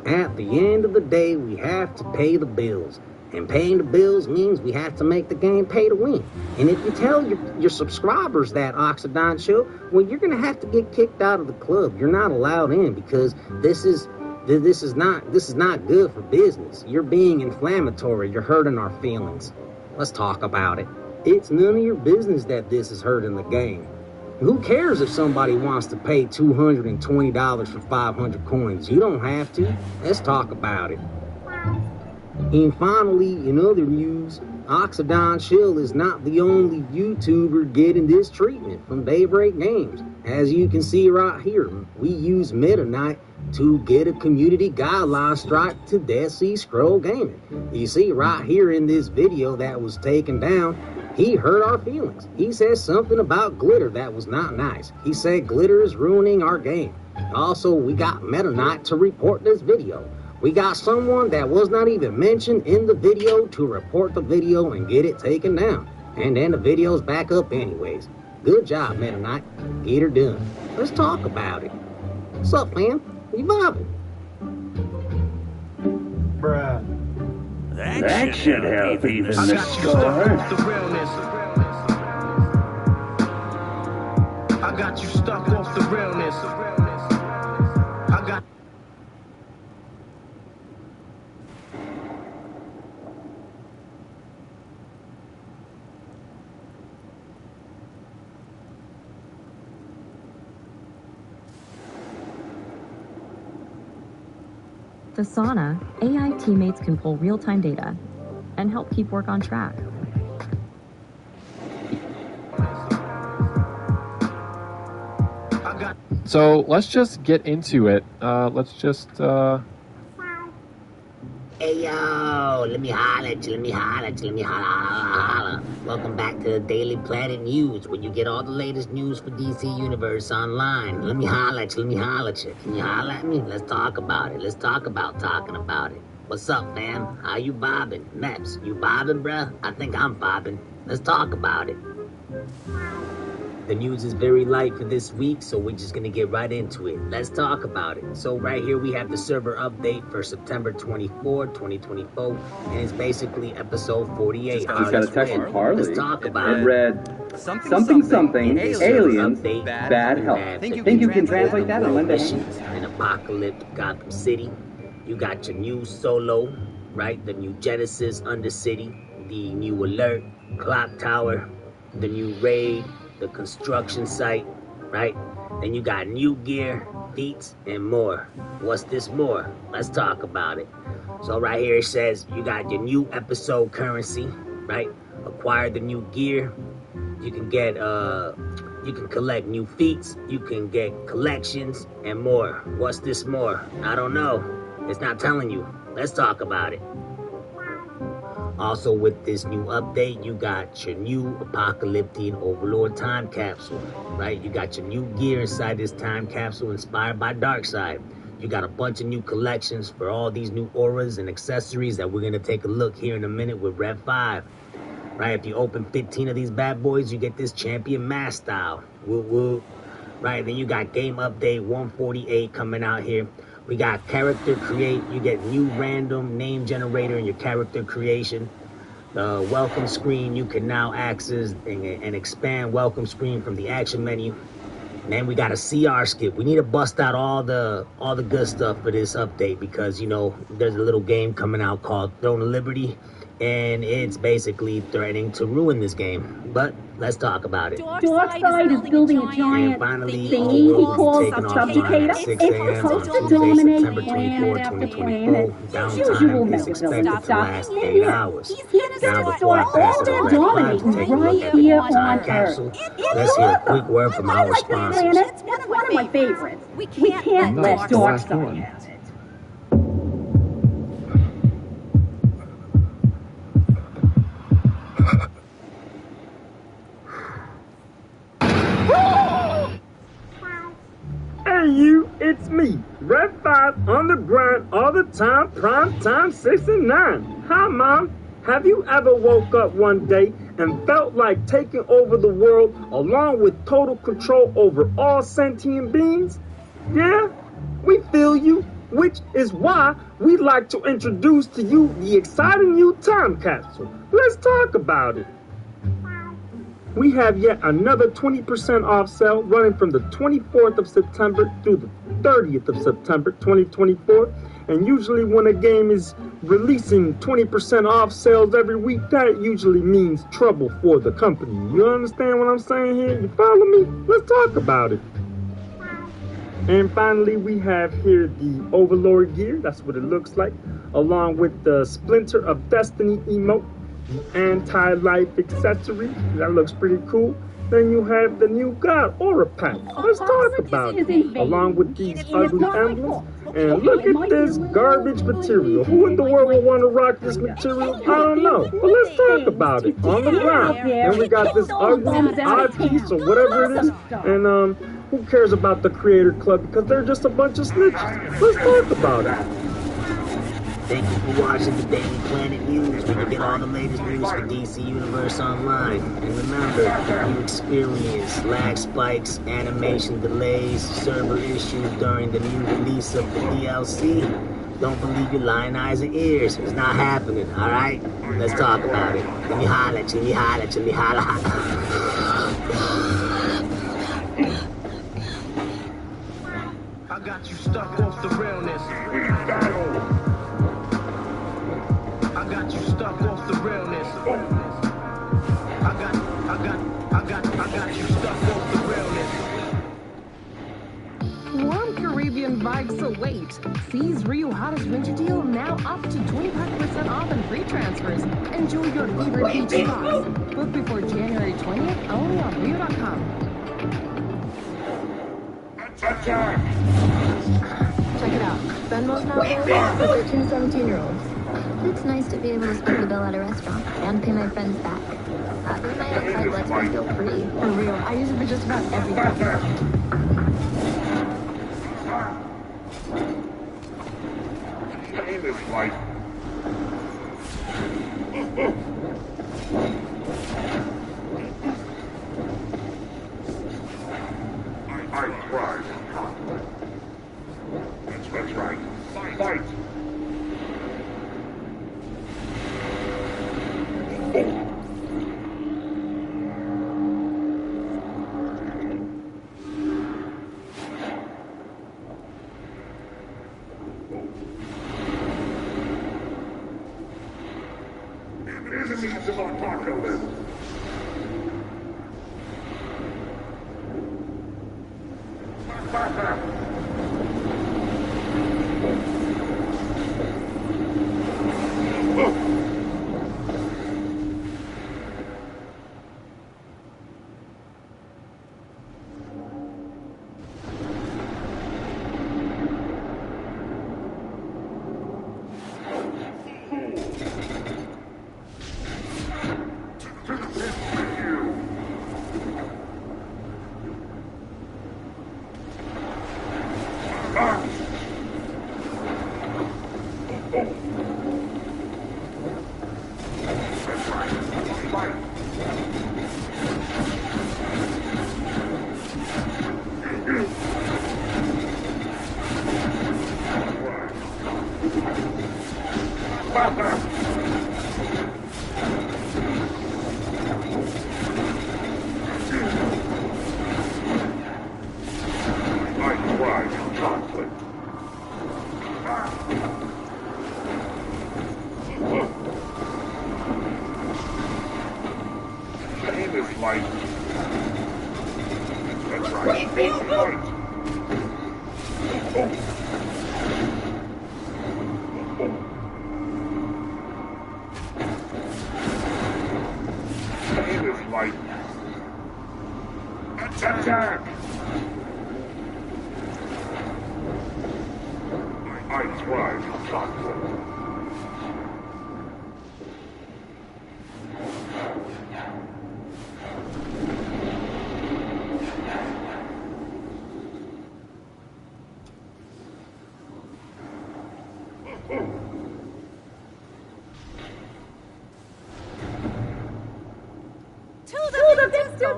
At the end of the day, we have to pay the bills. And paying the bills means we have to make the game pay to win. And if you tell your subscribers that, Oxidine Chill, well, you're going to have to get kicked out of the club. You're not allowed in because this is not good for business. You're being inflammatory. You're hurting our feelings. Let's talk about it. It's none of your business that this is hurting the game. Who cares if somebody wants to pay $220 for 500 coins? You don't have to. Let's talk about it. And finally, in other news, Oxidine Chill is not the only YouTuber getting this treatment from Daybreak Games. As you can see right here, we use Meta Knight to get a community guideline strike to Dead Sea Scroll Gaming. You see, right here in this video that was taken down, he hurt our feelings. He said something about glitter that was not nice. He said glitter is ruining our game. Also, we got Meta Knight to report this video. We got someone that was not even mentioned in the video to report the video and get it taken down. And then the video's back up anyways. Good job, Meta Knight. Get her done. Let's talk about it. What's up, man? You vibing? Bruh. That should help even the score. I got you stuck off the realness. I got. The sauna, AI teammates can pull real-time data and help keep work on track. So let's just get into it. Let's just. Hey yo, let me holla at you, let me holla at you, let me holla. Welcome back to the Daily Planet News, where you get all the latest news for DC Universe online. Let me holla at you, let me holla at you. Can you holla at me? Let's talk about it. Let's talk about talking about it. What's up, fam? How you bobbing? Meps, you bobbing, bruh? I think I'm bobbing. Let's talk about it. The news is very light for this week, so we're just gonna get right into it. Let's talk about it. So right here we have the server update for September 24, 2024, and it's basically episode 48. Just got a text from Harley. Let's talk about it. It read, something, aliens, bad health. Think you can translate that on Monday? In Apocalypse, Gotham City. You got your new Solo, right? The new Genesis Undercity, the new Alert, Clock Tower, the new Raid, the construction site, right? Then you got new gear, feats, and more. What's this more? Let's talk about it. So right here it says you got your new episode currency, right? Acquire the new gear. You can get you can collect new feats, you can get collections, and more. What's this more? I don't know. It's not telling you. Let's talk about it. Also, with this new update, you got your new Apocalyptic Overlord time capsule, right? You got your new gear inside this time capsule inspired by Darkseid. You got a bunch of new collections for all these new auras and accessories that we're going to take a look here in a minute with Rev 5. Right, if you open 15 of these bad boys, you get this Champion Mask style. Woo woo. Right, then you got Game Update 148 coming out here. We got character create. You get new random name generator in your character creation. The welcome screen, you can now access and expand welcome screen from the action menu. And then we got a CR skip. We need to bust out all the good stuff for this update because, you know, there's a little game coming out called Throne of Liberty, and it's basically threatening to ruin this game. But let's talk about it. Darkseid is building a giant thingy he calls a subjugator. It's supposed to dominate planet after planet. Usual methods of stuff. He's gonna start all their dominating right here on Earth. Let's hear a quick word from our sponsors. It's one of my favorites. We can't let Darkseid have it. Hey you, it's me, Red 5 on the grind all the time, prime time 6 and 9. Hi Mom, have you ever woke up one day and felt like taking over the world along with total control over all sentient beings? Yeah, we feel you, which is why we'd like to introduce to you the exciting new time capsule. Let's talk about it. We have yet another 20% off sale running from the 24th of September through the 30th of September 2024. And usually when a game is releasing 20% off sales every week, that usually means trouble for the company. You understand what I'm saying here? You follow me? Let's talk about it. And finally, we have here the Overlord gear. That's what it looks like. Along with the Splinter of Destiny emote. The anti-life accessory, that looks pretty cool. Then you have the new god aura pack. Let's talk about it. Along with these ugly emblems. And look at this garbage material. Who in the world would want to rock this material? I don't know. But let's talk about it. On the ground. And we got this ugly odd piece or whatever it is. And who cares about the Creator Club? Because they're just a bunch of snitches. Let's talk about it. Thank you for watching the Daily Planet News, where you get all the latest news for DC Universe Online. And remember, if you experience lag spikes, animation delays, server issues during the new release of the DLC, don't believe your lying eyes and ears. It's not happening, alright? Let's talk about it. Let me holler at you, let me holler at you, let me holler. I got you stuck off the realness. I got you stuck off the realness. I got you stuck off the realness. Warm Caribbean vibes await. Seize Rio hottest winter deal now up to 25% off and free transfers. Enjoy your favorite beach spots. Book before January 20th only on Rio.com. Check it out. Venmo's now available for 13 to 17-year-olds. It's nice to be able to split the bill at a restaurant and pay my friends back. This night outside lets me feel free. For real, I use it for just about everything. Pain is life. I tried. That's right. Fight! Enemies of apocalypse.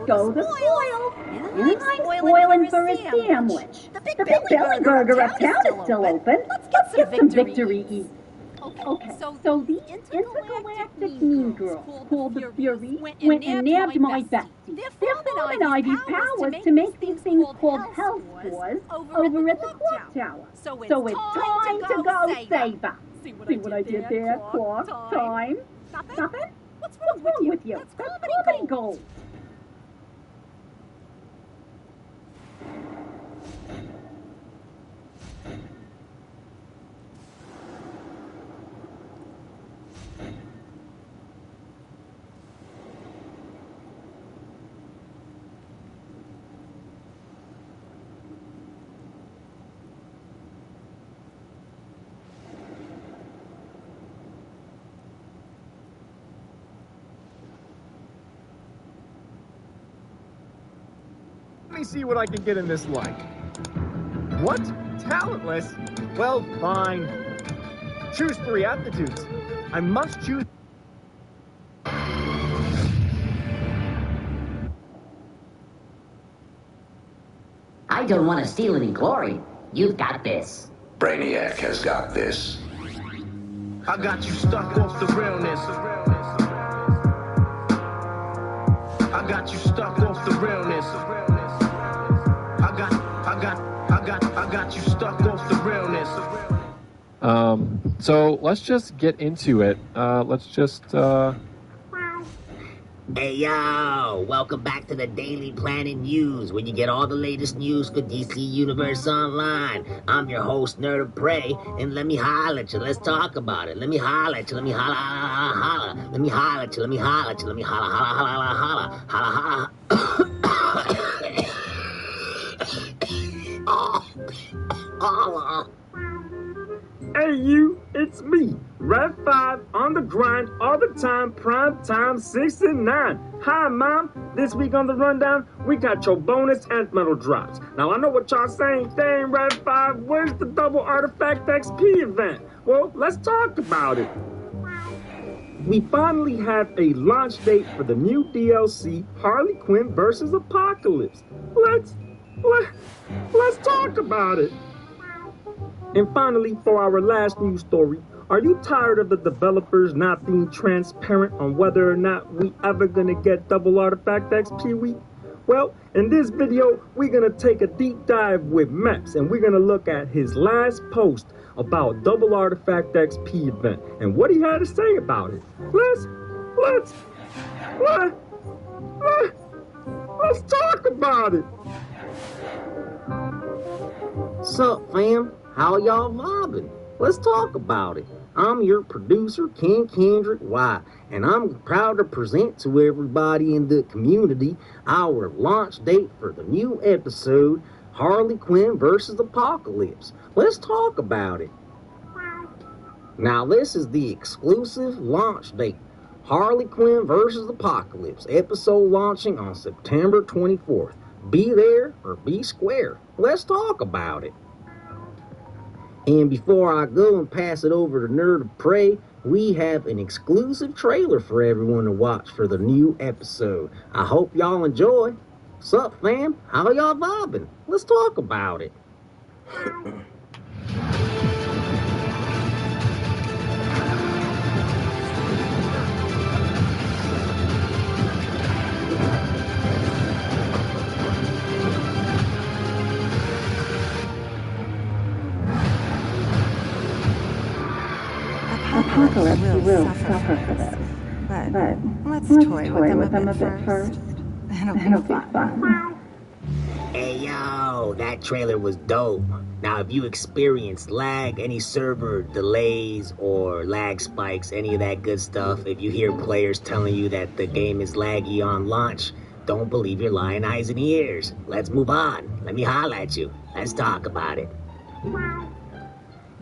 Go the spoil. And I'm spoiling for a sandwich. The Big Belly Burger uptown is still open. Let's get some victory eats. Okay, so the intergalactic mean girl called the Fury went and nabbed my bestie. They're filming Ivy's powers to make these things called health spores over at the clock tower. So it's time to go save her. See what I did there? Clock time. Nothing? What's wrong with you? That's comedy gold. Let me see what I can get in this light. What? Talentless? Well, fine. Choose 3 aptitudes. I must choose... I don't want to steal any glory. You've got this. Brainiac has got this. I got you stuck off the realness. I got you stuck off the realness. I got you stuck off the realness. So let's just get into it. Hey yo, welcome back to the Daily Planet News, where you get all the latest news for DC Universe Online. I'm your host, Nerd of Prey, and let me holler at you. Let's talk about it. Let me holler at you. Let me holla, holla, holla. Let me holler at you. Let me holler at you. Let me holla, holla, holla, holla, holla, holla. Hey you, it's me, Red 5, on the grind, all the time, prime time, 6 and 9. Hi Mom, this week on the rundown, we got your bonus Nth Metal drops. Now I know what y'all saying, dang Red 5, where's the double artifact XP event? Well, let's talk about it. We finally have a launch date for the new DLC, Harley Quinn vs. Apocalypse. Let's talk about it. And finally, for our last news story, are you tired of the developers not being transparent on whether or not we ever gonna get double artifact XP week? Well, in this video, we're gonna take a deep dive with Maps, and we're gonna look at his last post about double artifact XP event and what he had to say about it. Let's talk about it. Sup, fam? How y'all vibing? Let's talk about it. I'm your producer, Ken Kendrick Y, and I'm proud to present to everybody in the community our launch date for the new episode, Harley Quinn vs. Apocalypse. Let's talk about it. Now, this is the exclusive launch date. Harley Quinn vs. Apocalypse, episode launching on September 24th. Be there or be square. Let's talk about it. And before I go and pass it over to Nerd of Prey, we have an exclusive trailer for everyone to watch for the new episode. I hope y'all enjoy. Sup, fam? How y'all vibing? Let's talk about it. Apocalypse will suffer for this, but let's toy with them a bit first. It'll be fun. Hey yo, that trailer was dope. Now if you experience lag, any server delays or lag spikes, any of that good stuff, if you hear players telling you that the game is laggy on launch, don't believe your lying eyes and ears. Let's move on. Let me holler at you. Let's talk about it.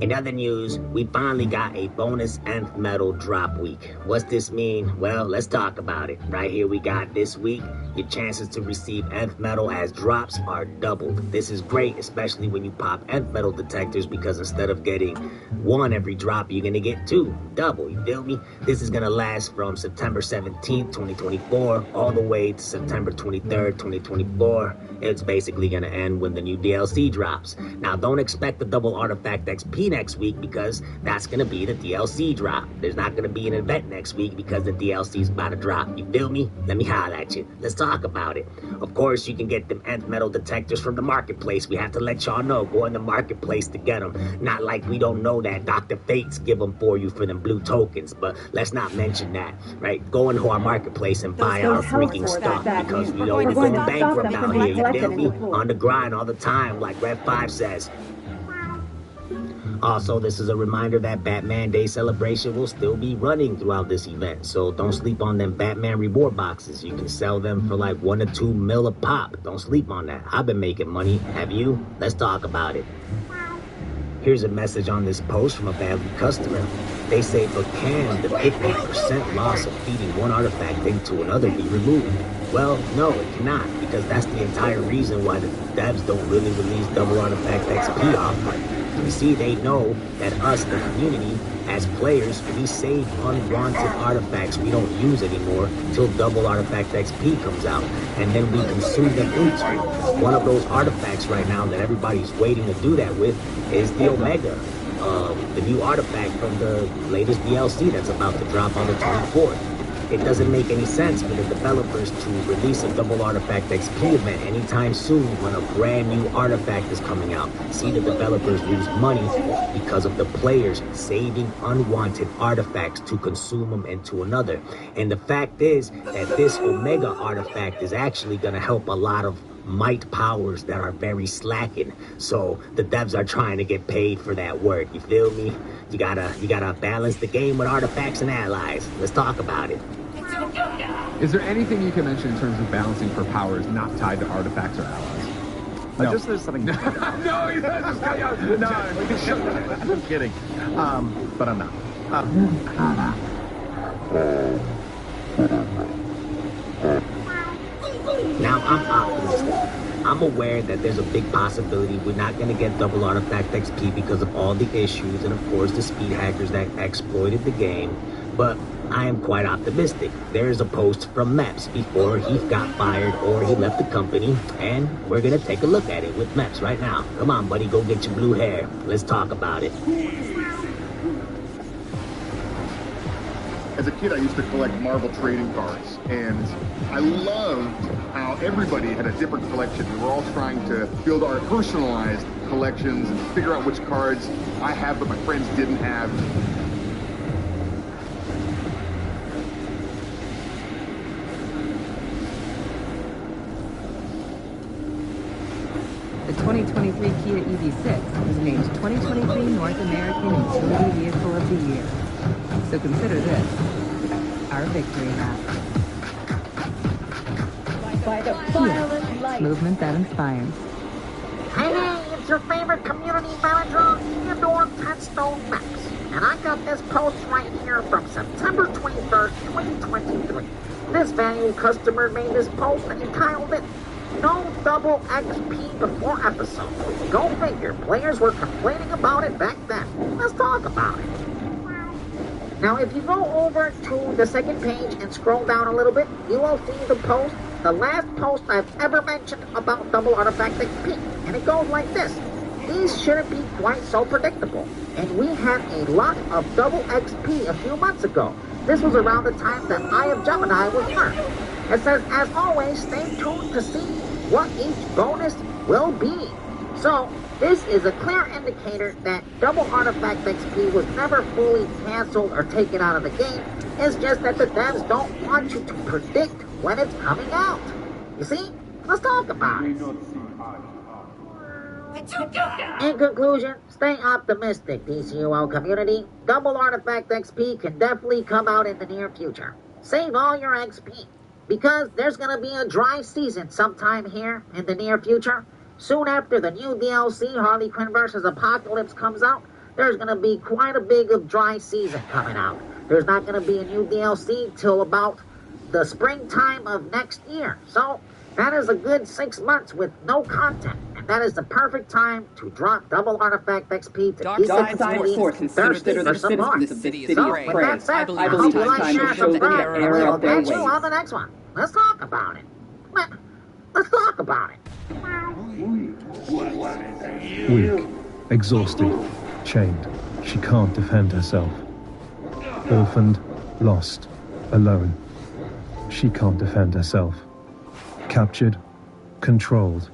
In other news, we finally got a bonus Nth Metal drop week. What's this mean? Well, let's talk about it. Right here we got this week, your chances to receive Nth Metal as drops are doubled. This is great, especially when you pop Nth Metal detectors, because instead of getting 1 every drop, you're gonna get 2. Double, you feel me? This is gonna last from September 17th, 2024, all the way to September 23rd, 2024. It's basically gonna end when the new DLC drops. Now, don't expect the double artifact XP next week, because that's gonna be the DLC drop. There's not gonna be an event next week because the DLC's about to drop. You feel me? Let me holler at you. Let's talk about it. Of course, you can get them Nth Metal detectors from the marketplace. We have to let y'all know. Go in the marketplace to get them. Not like we don't know that Dr. Fates give them for you for them blue tokens, but let's not mention that, right? Go into our marketplace and buy our freaking stuff, because we know we're going bankrupt out here. You feel me? On the grind all the time, like Red 5 says. Also, this is a reminder that Batman Day Celebration will still be running throughout this event, so don't sleep on them Batman reward boxes. You can sell them for like 1 to 2 mil a pop. Don't sleep on that. I've been making money. Have you? Let's talk about it. Here's a message on this post from a valued customer. They say for Cam, the 50% loss of feeding one artifact into another be removed. Well, no, it cannot, because that's the entire reason why the devs don't really release double artifact XP often. You see, they know that us, the community, as players, we save unwanted artifacts we don't use anymore till double artifact XP comes out, and then we consume them into. One of those artifacts right now that everybody's waiting to do that with is the Omega, the new artifact from the latest DLC that's about to drop on the 24th. It doesn't make any sense for the developers to release a double artifact XP event anytime soon when a brand new artifact is coming out. See, the developers lose money because of the players saving unwanted artifacts to consume them into another. And the fact is that this Omega artifact is actually going to help a lot of might powers that are very slacking. So the devs are trying to get paid for that work. You feel me? You gotta balance the game with artifacts and allies. Let's talk about it. Is there anything you can mention in terms of balancing for powers not tied to artifacts or allies? No. Just there's something. No, he's just no, I'm kidding. But I'm not. Now, I'm optimistic. I'm aware that there's a big possibility we're not going to get double artifact XP because of all the issues and, of course, the speed hackers that exploited the game. But I am quite optimistic. There is a post from Meps before he got fired or he left the company, and we're going to take a look at it with Meps right now. Come on, buddy, go get your blue hair. Let's talk about it. As a kid, I used to collect Marvel trading cards, and I loved how everybody had a different collection. We were all trying to build our personalized collections and figure out which cards I have but my friends didn't have. The 2023 Kia EV6 was named 2023 North American Utility Vehicle of the Year. So consider this our victory lap. By the violet light. Movement that inspires. Hey, it's your favorite community manager, Theodore Tenstone Max. And I got this post right here from September 21st, 2023. This valued customer made this post and entitled it, "No double XP before episode." Go figure, players were complaining about it back then. Let's talk about it. Now, if you go over to the second page and scroll down a little bit, you will see the post, the last post I've ever mentioned about double artifact XP. And it goes like this. These shouldn't be quite so predictable. And we had a lot of double XP a few months ago. This was around the time that Eye of Gemini was learned. It says, as always, stay tuned to see what each bonus will be. So, this is a clear indicator that double artifact XP was never fully canceled or taken out of the game. It's just that the devs don't want you to predict when it's coming out. You see? Let's talk about it. In conclusion, stay optimistic, DCUO community. Double artifact XP can definitely come out in the near future. Save all your XP, because there's going to be a dry season sometime here in the near future. Soon after the new DLC, Harley Quinn vs. Apocalypse, comes out, there's going to be quite a big of dry season coming out. There's not going to be a new DLC till about the springtime of next year. So that is a good 6 months with no content. And that is the perfect time to drop double artifact XP to keep the community thirsty for some more. So with that said, I hope you like, share, subscribe, and we will catch you on the next one. Let's talk about it. Let's talk about it. Weak, exhausted, chained. She can't defend herself. Orphaned, lost, alone. She can't defend herself. Captured, controlled,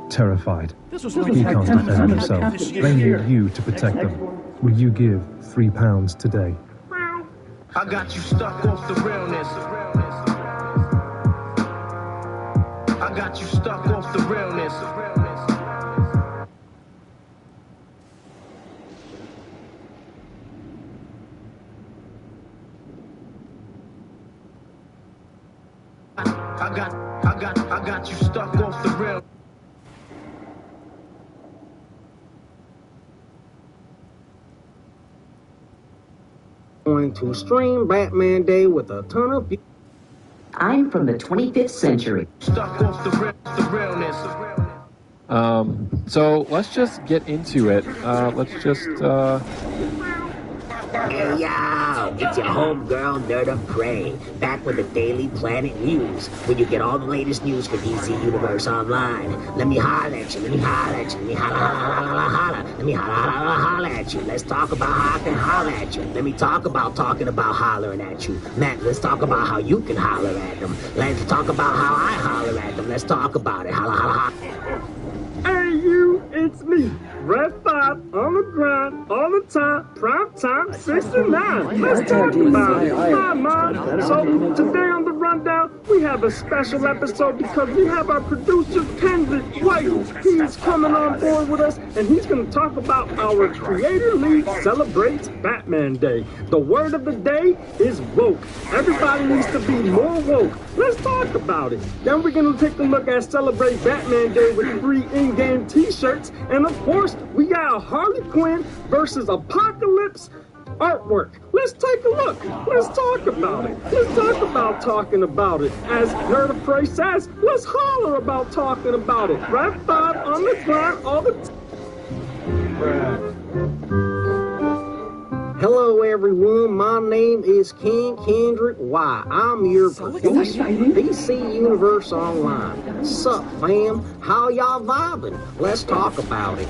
terrified. He can't defend himself. They need you to protect them. Will you give £3 today? I got you stuck off the realness. I got you stuck off the realness. I got you stuck off the rail. Going to stream Batman Day with a ton of I'm from the 25th century. Stuck off the realness. So let's just get into it. Hey yo, it's your homegirl Nerd of Prey, back with the Daily Planet News, where you get all the latest news for DC Universe Online. Let me holler at you, let me holler at you, let me holler, let me holler at you. Let's talk about how I can holler at you. Let me talk about talking about hollering at you. Matt, let's talk about how you can holler at them. Let's talk about how I holler at them. Let's talk about it. Holla, holla, holla. Hey you, it's me, Red 5, on the grind, all the time, prime time, 69. Let's talk about it. Hi, Mom. So, today on the Rundown, we have a special episode because we have our producer, Kendrick White. He's coming on board with us, and he's going to talk about our Creator League celebrates Batman Day. The word of the day is woke. Everybody needs to be more woke. Let's talk about it. Then we're going to take a look at Celebrate Batman Day with free in-game t-shirts. And of course, we got a Harley Quinn versus Apocalypse artwork. Let's take a look. Let's talk about it. Let's talk about talking about it. As Nerd of Prey says, let's holler about talking about it. Red 5 on the grind all the time. Hello everyone, my name is King Kendrick White. I'm your producer, DC Universe Online. Sup fam, how y'all vibing? Let's talk about it.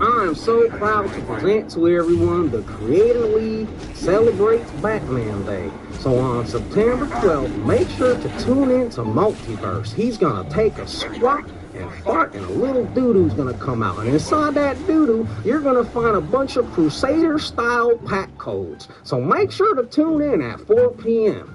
I'm so proud to present to everyone the Creator League celebrates Batman Day. So on September 12th, make sure to tune in to Multiverse. He's gonna take a squat and fart, and a little doo-doo's gonna come out. And inside that doo-doo, you're gonna find a bunch of Crusader-style pack codes. So make sure to tune in at 4 p.m.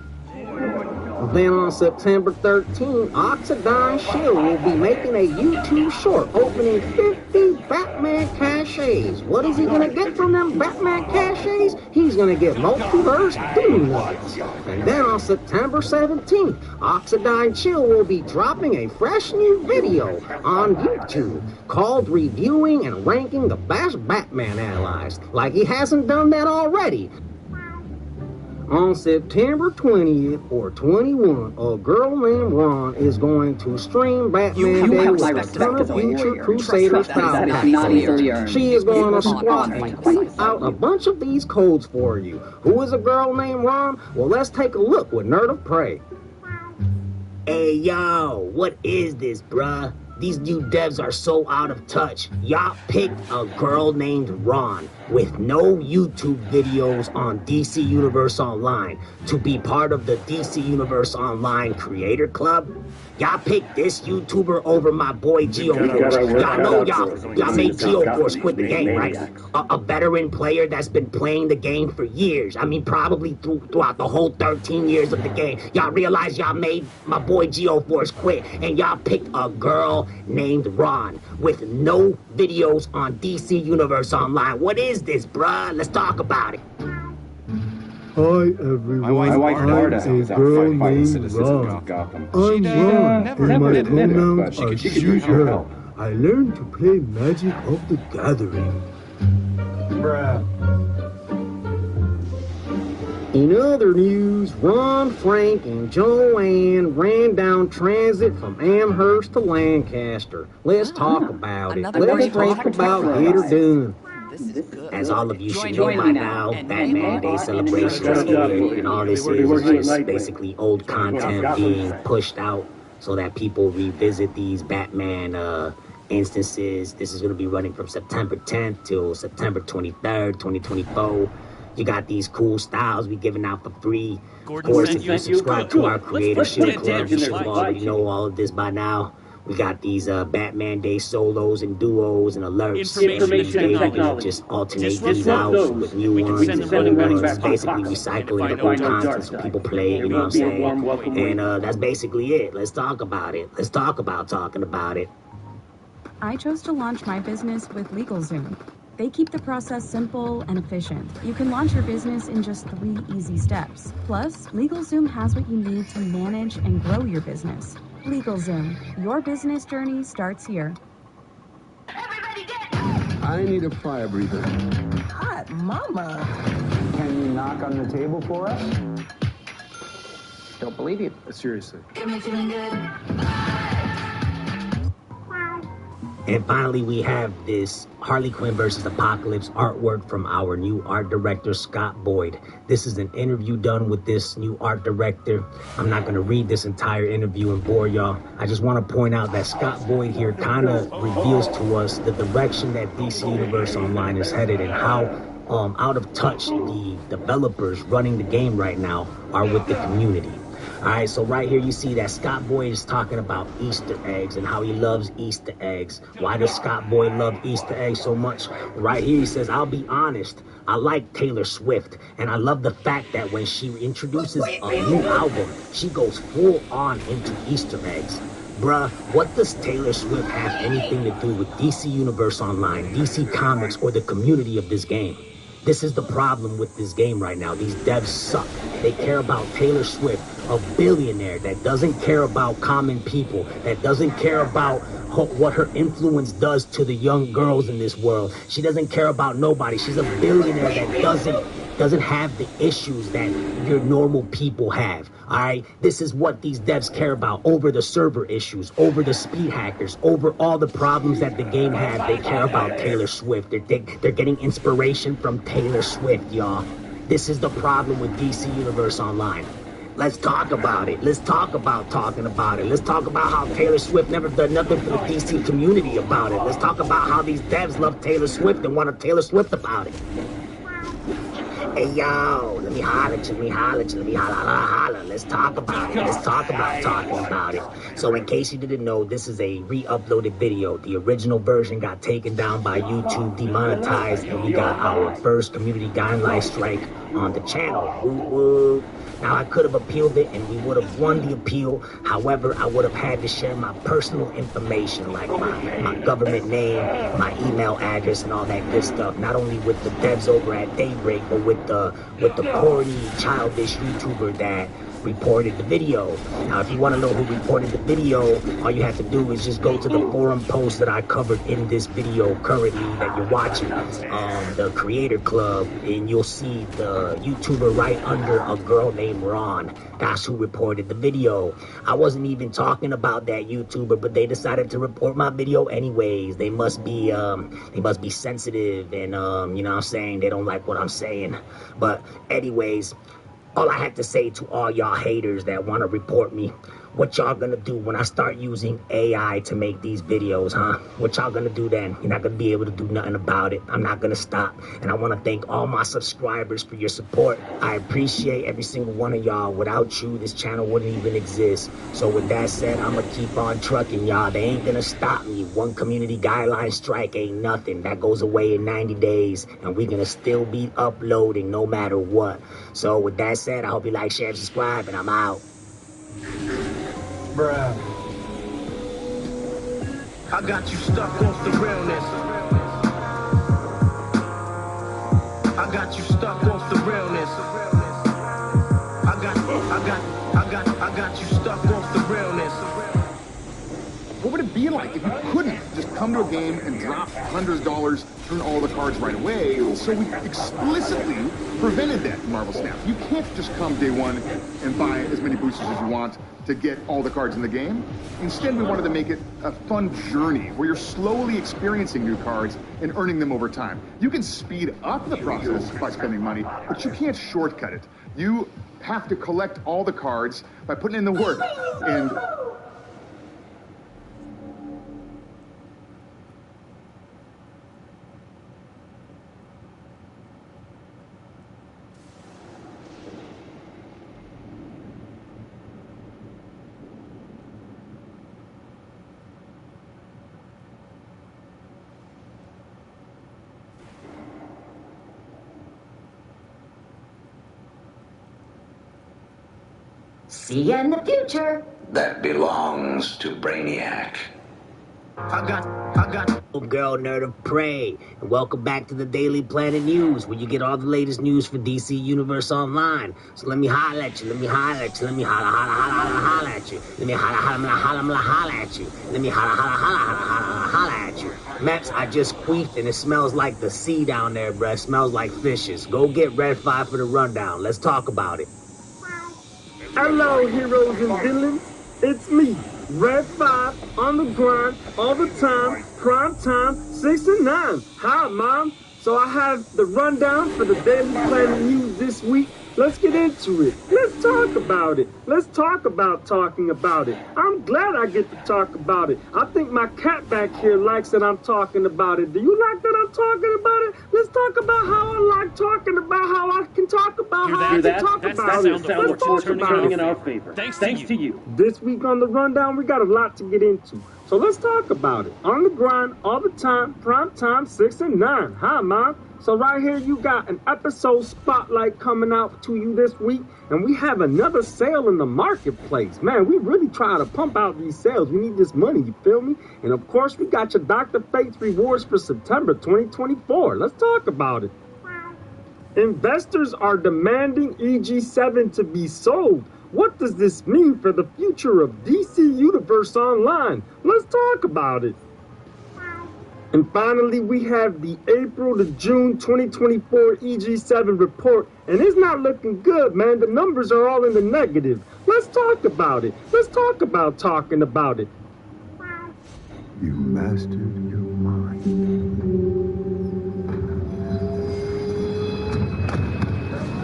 Then on September 13th, Oxidine Shield will be making a YouTube short opening 50 Batman caches. What is he gonna get from them Batman caches? He's gonna get Multiverse Doom Nuggets. And then on September 17th, Oxidine Chill will be dropping a fresh new video on YouTube called Reviewing and Ranking the Best Batman Allies. Like he hasn't done that already. On September 20th or 21, a girl named Ron is going to stream Batman Day with a ton of future Crusader style packs. She is going to squat and tweet out a bunch of these codes for you. Who is a girl named Ron? Well, let's take a look with Nerd of Prey. Hey yo, what is this, bruh? These new devs are so out of touch. Y'all picked a girl named Ron with no YouTube videos on DC Universe Online to be part of the DC Universe Online Creator Club? Y'all picked this YouTuber over my boy GeoForce. Y'all know y'all made GeoForce quit the game, right? A veteran player that's been playing the game for years. I mean, probably throughout the whole 13 years of the game. Y'all realize y'all made my boy GeoForce quit, and y'all picked a girl named Ron with no videos on DC Universe Online. What is this, bruh? Let's talk about it. Hi everyone, My wife Marta is a girl fighting named citizens Ron. of Gotham. I'm Ron, and my pronouns are she could she, use your her. help. I learned to play Magic of the Gathering. In other news, Ron, Frank, and Joanne ran down transit from Amherst to Lancaster. Let's talk about it. Let's talk about Get Her Done. As all of you should know by now, Batman Day celebration is here, and all this is just basically old content being pushed out so that people revisit these Batman instances. This is going to be running from September 10th till September 23rd, 2024. You got these cool styles we giving out for free. Of course, if you subscribe to our Creator Shield Club, you should already know all of this by now. We got these Batman Day solos and duos and alerts. Information technology. Just alternate these out with new ones and old ones. Basically recycling the old content so people play it, you know what I'm saying? And that's basically it. Let's talk about it. Let's talk about talking about it. I chose to launch my business with LegalZoom. They keep the process simple and efficient. You can launch your business in just 3 easy steps. Plus, LegalZoom has what you need to manage and grow your business. LegalZoom, your business journey starts here. I need a fire breather. Hot mama. Can you knock on the table for us? don't believe you. Seriously. And finally, we have this Harley Quinn versus Apocalypse artwork from our new art director, Scott Boyd. This is an interview done with this new art director. I'm not going to read this entire interview and bore y'all. I just want to point out that Scott Boyd here kind of reveals to us the direction that DC Universe Online is headed and how out of touch the developers running the game right now are with the community. All right, so right here you see that Scott Boyd is talking about Easter eggs and how he loves Easter eggs. Why does Scott Boyd love Easter eggs so much? Right here he says, I'll be honest, I like Taylor Swift, and I love the fact that when she introduces a new album, she goes full on into Easter eggs. Bruh, what does Taylor Swift have anything to do with DC Universe Online, DC Comics, or the community of this game? This is the problem with this game right now. These devs suck. They care about Taylor Swift, a billionaire that doesn't care about common people, that doesn't care about what her influence does to the young girls in this world. She doesn't care about nobody. She's a billionaire that doesn't have the issues that your normal people have. All right, this is what these devs care about, over the server issues, over the speed hackers, over all the problems that the game has. They care about Taylor Swift. They're getting inspiration from Taylor Swift, y'all. This is the problem with DC Universe Online. Let's talk about it. Let's talk about talking about it. Let's talk about how Taylor Swift never done nothing for the DC community about it. Let's talk about how these devs love Taylor Swift and want to Taylor Swift about it. Hey, yo, let me holler at you, let me holler at you, let me holler. Let's talk about it. Let's talk about talking about it. So in case you didn't know, this is a re-uploaded video. The original version got taken down by YouTube, demonetized, and we got our first community guideline strike on the channel. Woo-woo. Now, I could have appealed it, and we would have won the appeal. However, I would have had to share my personal information, like my government name, my email address, and all that good stuff. Not only with the devs over at Daybreak, but with the corny, childish YouTuber that reported the video. Now, if you want to know who reported the video, all you have to do is just go to the forum post that I covered in this video currently that you're watching, the Creator Club, and you'll see the YouTuber right under a girl named Ron. That's who reported the video. I wasn't even talking about that YouTuber, but they decided to report my video anyways. They must be sensitive, and you know what I'm saying, they don't like what I'm saying. But anyways, all I have to say to all y'all haters that want to report me, what y'all gonna do when I start using AI to make these videos, huh? What y'all gonna do then? You're not gonna be able to do nothing about it. I'm not gonna stop. And I want to thank all my subscribers for your support. I appreciate every single one of y'all. Without you, this channel wouldn't even exist. So with that said, I'm gonna keep on trucking, y'all. They ain't gonna stop me. One community guideline strike ain't nothing. That goes away in 90 days, and we're gonna still be uploading no matter what. So with that said, I hope you like, share, and subscribe, and I'm out. Bruh. I got you stuck off the realness. I got you stuck off the realness. I got you stuck off the realness. What would it be like if you couldn't just come to a game and drop hundreds of dollars, turn all the cards right away? So we explicitly prevented that in Marvel Snap. You can't just come day one and buy as many boosters as you want to get all the cards in the game. Instead, we wanted to make it a fun journey where you're slowly experiencing new cards and earning them over time. You can speed up the process by spending money, but you can't shortcut it. You have to collect all the cards by putting in the work. And See ya in the future. That belongs to Brainiac. I got Girl Nerd of Prey, and welcome back to the Daily Planet News, where you get all the latest news for DC Universe Online. So let me holler at you, let me holler at you, let me holler at you, let me holler at you, let me holler at you. Maps, I just queefed and it smells like the sea down there, bruh. It smells like fishes. Go get Red 5 for the rundown. Let's talk about it. Hello, heroes and villains. It's me, Red 5, on the grind, all the time, prime time, 6 and 9. Hi, Mom. So I have the rundown for the Daily Planet News this week. Let's get into it. Let's talk about it. Let's talk about talking about it. I'm glad I get to talk about it. I think my cat back here likes that I'm talking about it. Do you like that I'm talking about it? Let's talk about how I like talking about how I can talk about how I can talk about it. Let's talk about it. In our favor. Thanks to you. This week on the rundown, we got a lot to get into. So let's talk about it. On the grind, all the time, prime time, 6 and 9. Hi, Mom. So right here, you got an episode spotlight coming out to you this week, and we have another sale in the marketplace. Man, we really try to pump out these sales. We need this money, you feel me? And of course, we got your Dr. Fate's rewards for September 2024. Let's talk about it. Investors are demanding EG7 to be sold. What does this mean for the future of DC Universe Online? Let's talk about it. And finally, we have the April to June 2024 EG7 report, and it's not looking good, man. The numbers are all in the negative. Let's talk about it. Let's talk about talking about it. You mastered your mind.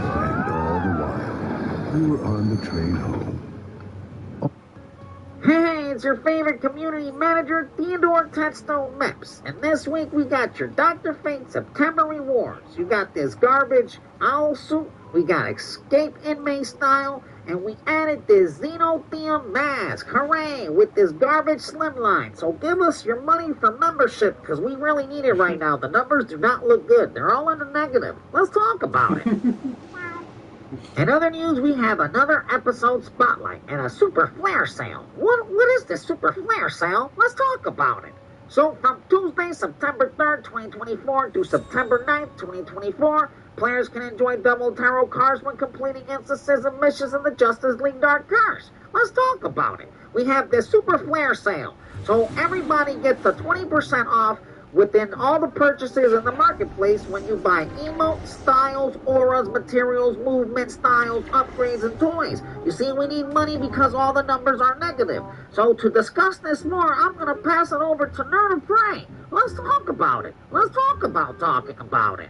And all the while, you were on the train home. Hey, it's your favorite community manager, Theodore Tetstone Meps. And this week we got your Dr. Fate September rewards. You got this garbage owl suit, we got escape inmate style, and we added this Xenotheum mask. Hooray! With this garbage slimline. So give us your money for membership, because we really need it right now. The numbers do not look good. They're all in the negative. Let's talk about it. In other news, we have another episode spotlight and a super flare sale. What is this super flare sale? Let's talk about it. So from Tuesday, September 3rd, 2024 to September 9th, 2024, players can enjoy double tarot cards when completing instances and missions in the Justice League Dark Curse. Let's talk about it. We have this super flare sale. So everybody gets the 20% off within all the purchases in the marketplace when you buy emotes, styles, auras, materials, movement styles, upgrades, and toys. You see, we need money because all the numbers are negative. So to discuss this more, I'm going to pass it over to Nerd of Prey. Let's talk about it. Let's talk about talking about it.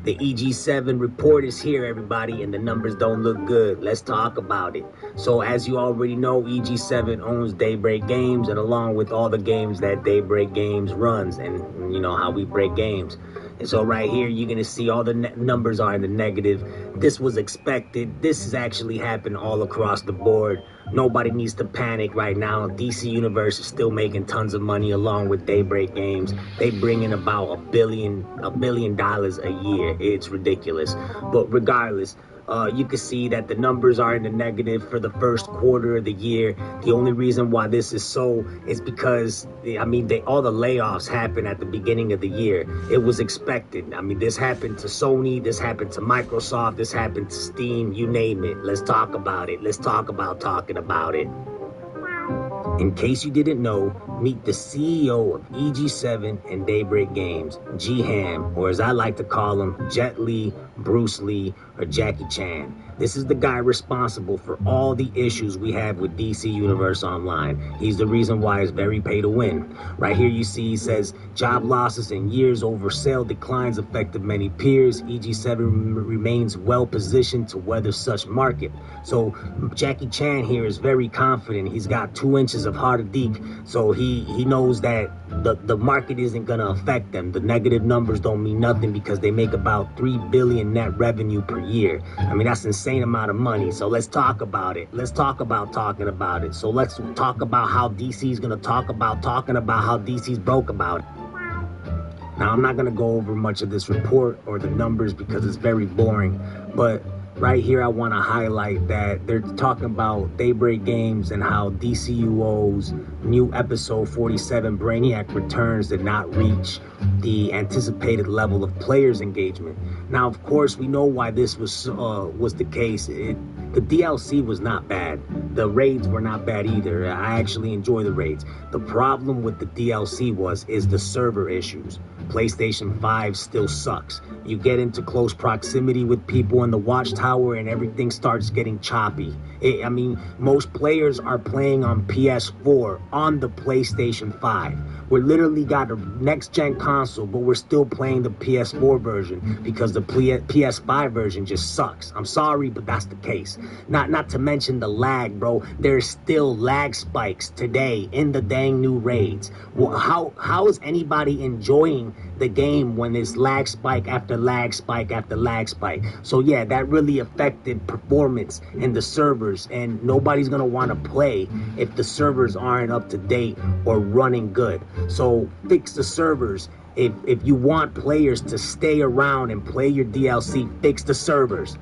The EG7 report is here, everybody, and the numbers don't look good. Let's talk about it. So as you already know, EG7 owns Daybreak Games, and along with all the games that Daybreak Games runs, and you know how we break games. And so right here, you're going to see all the numbers are in the negative. This was expected. This has actually happened all across the board. Nobody needs to panic right now. DC Universe is still making tons of money along with Daybreak Games. They bring in about $1 billion a year. It's ridiculous. But regardless, you can see that the numbers are in the negative for the first quarter of the year. The only reason why this is so is because, all the layoffs happened at the beginning of the year. It was expected. This happened to Sony, this happened to Microsoft, this happened to Steam, you name it. Let's talk about it. Let's talk about talking about it. In case you didn't know, meet the CEO of EG7 and Daybreak Games, G Ham, or as I like to call him, Jet Li, Bruce Lee, or Jackie Chan. This is the guy responsible for all the issues we have with DC Universe Online. He's the reason why it's very pay to win. Right here you see he says, job losses and years over sale declines affected many peers. EG7 remains well positioned to weather such market. So Jackie Chan here is very confident. He's got 2 inches of heart of deek, so he knows that the market isn't going to affect them. The negative numbers don't mean nothing because they make about $3 billion net revenue per year. That's an insane amount of money. So let's talk about it. Let's talk about talking about it. So let's talk about how DC is going to talk about talking about how DC's broke about it. Now, I'm not going to go over much of this report or the numbers because it's very boring, but right here, I want to highlight that they're talking about Daybreak Games and how DCUO's new episode 47 Brainiac Returns did not reach the anticipated level of players' engagement. Now, of course, we know why this was the case. The DLC was not bad. The raids were not bad either. I actually enjoy the raids. The problem with the DLC is the server issues. PlayStation 5 still sucks. You get into close proximity with people in the watchtower and everything starts getting choppy. I mean, most players are playing on PS4 on the PlayStation 5. We're literally got a next-gen console, but we're still playing the PS4 version because the PS5 version just sucks. I'm sorry, but that's the case. Not to mention the lag, bro. There's still lag spikes today in the dang new raids. Well, how is anybody enjoying the game when there's lag spike after lag spike after lag spike? So yeah, that really affected performance in the servers, and nobody's gonna want to play if the servers aren't up to date or running good. So fix the servers. If you want players to stay around and play your DLC, fix the servers.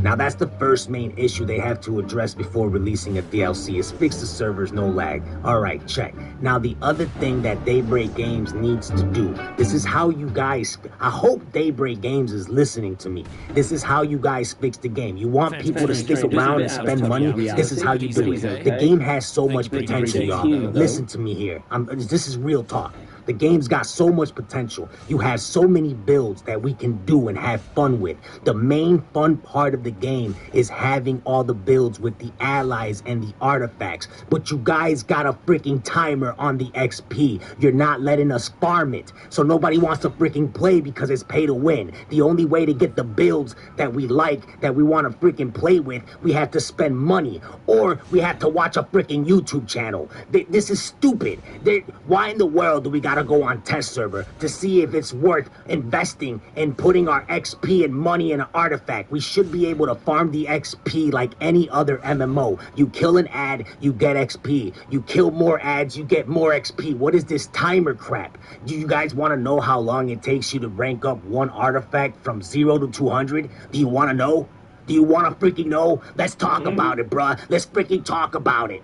Now that's the first main issue they have to address before releasing a DLC is fix the servers, no lag. All right, check. Now the other thing that Daybreak Games needs to do, this is how you guys, I hope Daybreak Games is listening to me. This is how you guys fix the game. You want people to stick around and spend money? This is how you do it. The game has so much potential, y'all. Listen to me here. This is real talk. The game's got so much potential. You have so many builds that we can do and have fun with. The main fun part of the game is having all the builds with the allies and the artifacts. But you guys got a freaking timer on the XP. You're not letting us farm it. So nobody wants to freaking play because it's pay to win. The only way to get the builds that we like, that we want to freaking play with, we have to spend money. Or we have to watch a freaking YouTube channel. This is stupid. Why in the world do we gotta go on test server to see if it's worth investing and putting our XP and money in an artifact? We should be able to farm the XP like any other MMO. You kill an ad, you get XP. You kill more ads, you get more XP. What is this timer crap? Do you guys want to know how long it takes you to rank up one artifact from 0 to 200? Do you want to know? Do you want to freaking know? Let's talk about it, bruh. Let's freaking talk about it.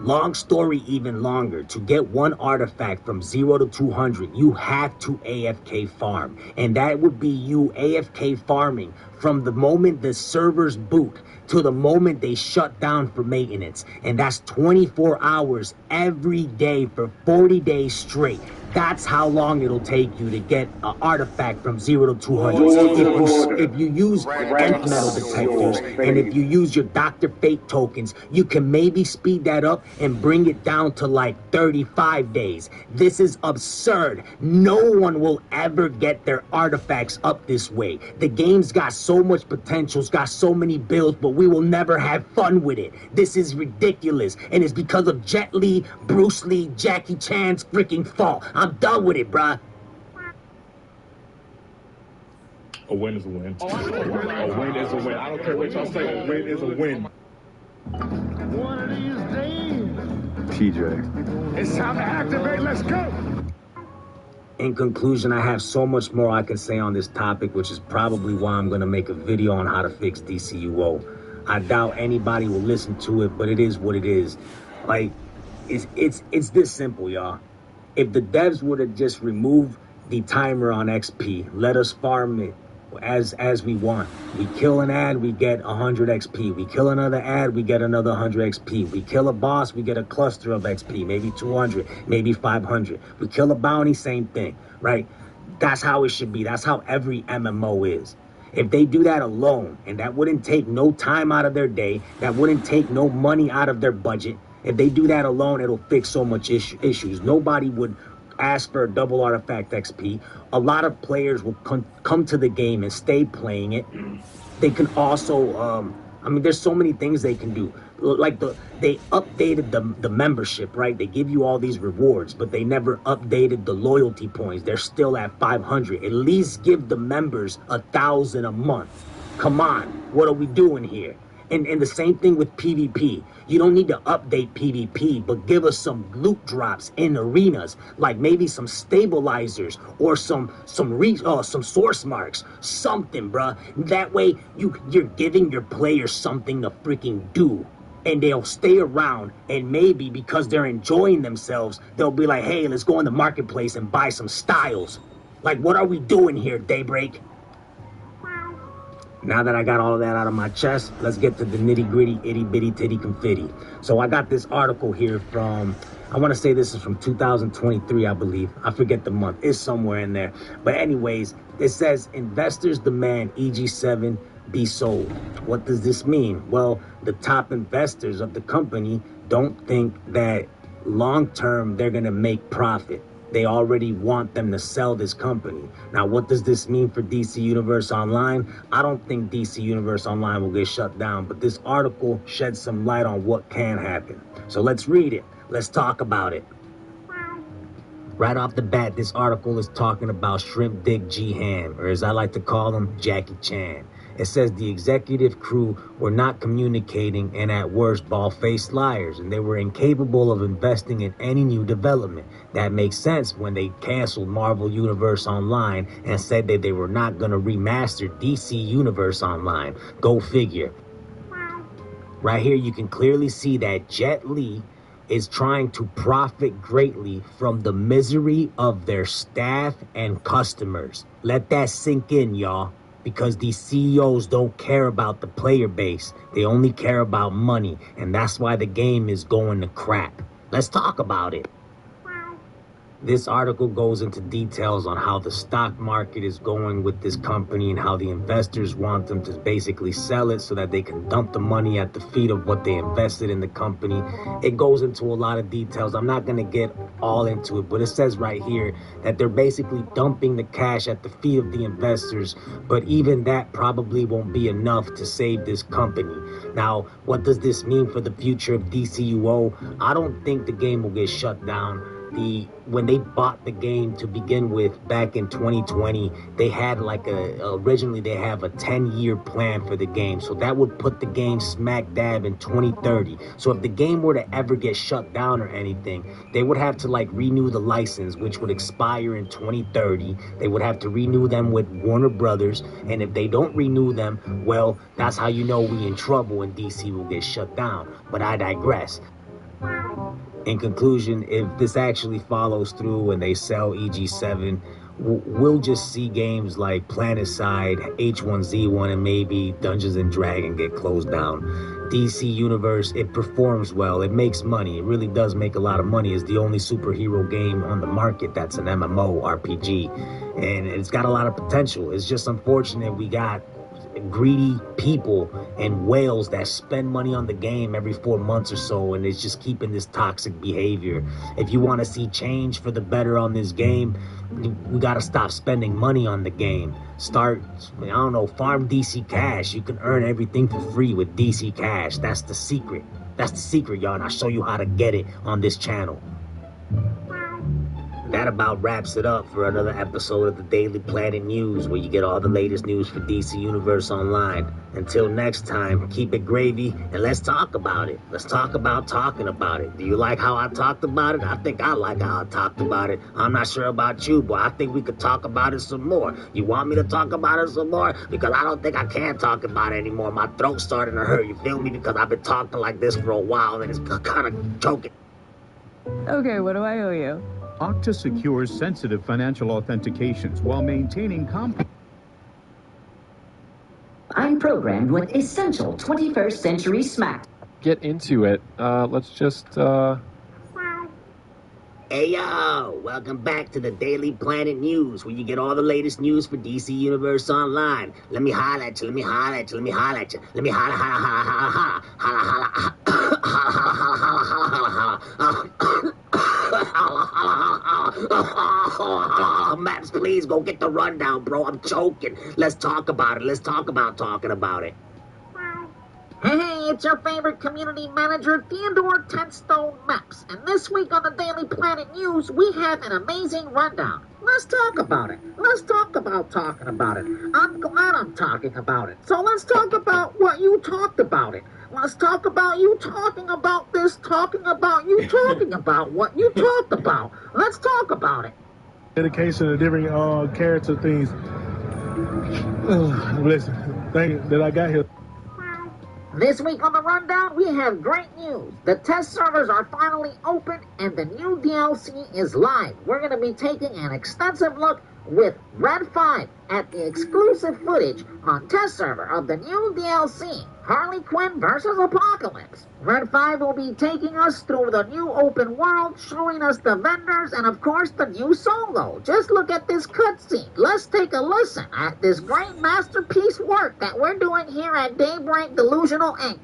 Long story even longer, to get one artifact from 0 to 200, you have to AFK farm. And that would be you AFK farming from the moment the servers boot to the moment they shut down for maintenance. And that's 24 hours every day for 40 days straight. That's how long it'll take you to get an artifact from 0 to 200. If you use nth metal detectors and if you use your Dr. Fate tokens, you can maybe speed that up and bring it down to like 35 days. This is absurd. No one will ever get their artifacts up this way. The game's got so much potential, it's got so many builds, but we will never have fun with it. This is ridiculous, and it's because of Jet Li, Bruce Lee, Jackie Chan's freaking fault. I'm done with it, bruh. A win is a win. A win is a win. I don't care what y'all say. A win is a win. One of these days. TJ. It's time to activate. Let's go. In conclusion, I have so much more I can say on this topic, which is probably why I'm going to make a video on how to fix DCUO. I doubt anybody will listen to it, but it is what it is. Like, it's this simple, y'all. If the devs would have just removed the timer on XP, let us farm it as we want. We kill an ad, we get 100 XP. We kill another ad, we get another 100 XP. We kill a boss, we get a cluster of XP, maybe 200, maybe 500. We kill a bounty, same thing, right? That's how it should be. That's how every MMO is. If they do that alone, and that wouldn't take no time out of their day, that wouldn't take no money out of their budget, if they do that alone, it'll fix so much issues. Nobody would ask for a double artifact XP. A lot of players will come to the game and stay playing it. They can also, I mean, there's so many things they can do. Like they updated the membership, right? They give you all these rewards, but they never updated the loyalty points. They're still at 500. At least give the members 1,000 a month. Come on, what are we doing here? And the same thing with PvP. You don't need to update PvP, but give us some loot drops in arenas, like maybe some stabilizers or some source marks, something, bruh. That way you're giving your players something to freaking do. And they'll stay around, and maybe because they're enjoying themselves, they'll be like, hey, let's go in the marketplace and buy some styles. Like, what are we doing here, Daybreak? Now that I got all of that out of my chest, let's get to the nitty-gritty, itty-bitty, titty confetti. So I got this article here from, I want to say this is from 2023, I believe. I forget the month. It's somewhere in there. But anyways, it says, investors demand EG7 be sold. What does this mean? Well, the top investors of the company don't think that long-term they're going to make profit. They already want them to sell this company. Now, what does this mean for DC Universe Online? I don't think DC Universe Online will get shut down, but this article sheds some light on what can happen. So let's read it. Let's talk about it. Right off the bat, this article is talking about Shrimp Dick Jihan, or as I like to call him, Jackie Chan. It says the executive crew were not communicating and at worst bald-faced liars, and they were incapable of investing in any new development. That makes sense when they canceled Marvel Universe Online and said that they were not going to remaster DC Universe Online. Go figure. Right here you can clearly see that Jet Li is trying to profit greatly from the misery of their staff and customers. Let that sink in, y'all. Because these CEOs don't care about the player base. They only care about money. And that's why the game is going to crap. Let's talk about it. This article goes into details on how the stock market is going with this company and how the investors want them to basically sell it so that they can dump the money at the feet of what they invested in the company. It goes into a lot of details. I'm not going to get all into it, but it says right here that they're basically dumping the cash at the feet of the investors, but even that probably won't be enough to save this company. Now, what does this mean for the future of DCUO? I don't think the game will get shut down. When they bought the game to begin with back in 2020, they had originally they have a 10-year plan for the game. So that would put the game smack dab in 2030. So if the game were to ever get shut down or anything, they would have to renew the license, which would expire in 2030. They would have to renew them with Warner Brothers. And if they don't renew them, well, that's how you know we in trouble and DC will get shut down. But I digress. In conclusion, if this actually follows through and they sell EG7, we'll just see games like Planetside, H1Z1, and maybe Dungeons & Dragons get closed down. DC Universe, it performs well. It makes money. It really does make a lot of money. It's the only superhero game on the market that's an MMO RPG. And it's got a lot of potential. It's just unfortunate we got greedy people and whales that spend money on the game every 4 months or so, and it's just keeping this toxic behavior. If you want to see change for the better on this game, we got to stop spending money on the game. Start, I don't know, farm DC Cash. You can earn everything for free with DC Cash. That's the secret. That's the secret, y'all, and I'll show you how to get it on this channel. That about wraps it up for another episode of the Daily Planet News, where you get all the latest news for DC Universe Online. Until next time, keep it gravy, and let's talk about it. Let's talk about talking about it. Do you like how I talked about it? I think I like how I talked about it. I'm not sure about you, but I think we could talk about it some more. You want me to talk about it some more? Because I don't think I can talk about it anymore. My throat's starting to hurt, you feel me? Because I've been talking like this for a while, and it's kind of choking. Okay, what do I owe you? Okta secures sensitive financial authentications while maintaining I'm programmed with essential 21st century smack. Get into it. Let's just, Hey, yo! Welcome back to the Daily Planet News, where you get all the latest news for DC Universe Online. Let me holler at you, let me holler at you, let me holler at you. Let me holler, holler, holler, holler, holler, holler. Maps, please go get the rundown, bro. I'm choking. Let's talk about it. Let's talk about talking about it. Hey, it's your favorite community manager, Theodore Tenstone Maps. And this week on the Daily Planet News, we have an amazing rundown. Let's talk about it. Let's talk about talking about it. I'm glad I'm talking about it. So let's talk about what you talked about it. Let's talk about you talking about this, talking about you talking about what you talked about. Let's talk about it. Dedication of different character things. Listen, thank you that I got here. This week on the rundown, we have great news. The test servers are finally open and the new DLC is live. We're going to be taking an extensive look with Red 5 at the exclusive footage on test server of the new DLC, Harley Quinn vs. Apocalypse. Red 5 will be taking us through the new open world, showing us the vendors, and of course the new solo. Just look at this cutscene. Let's take a listen at this great masterpiece work that we're doing here at Daybreak Delusional Inc.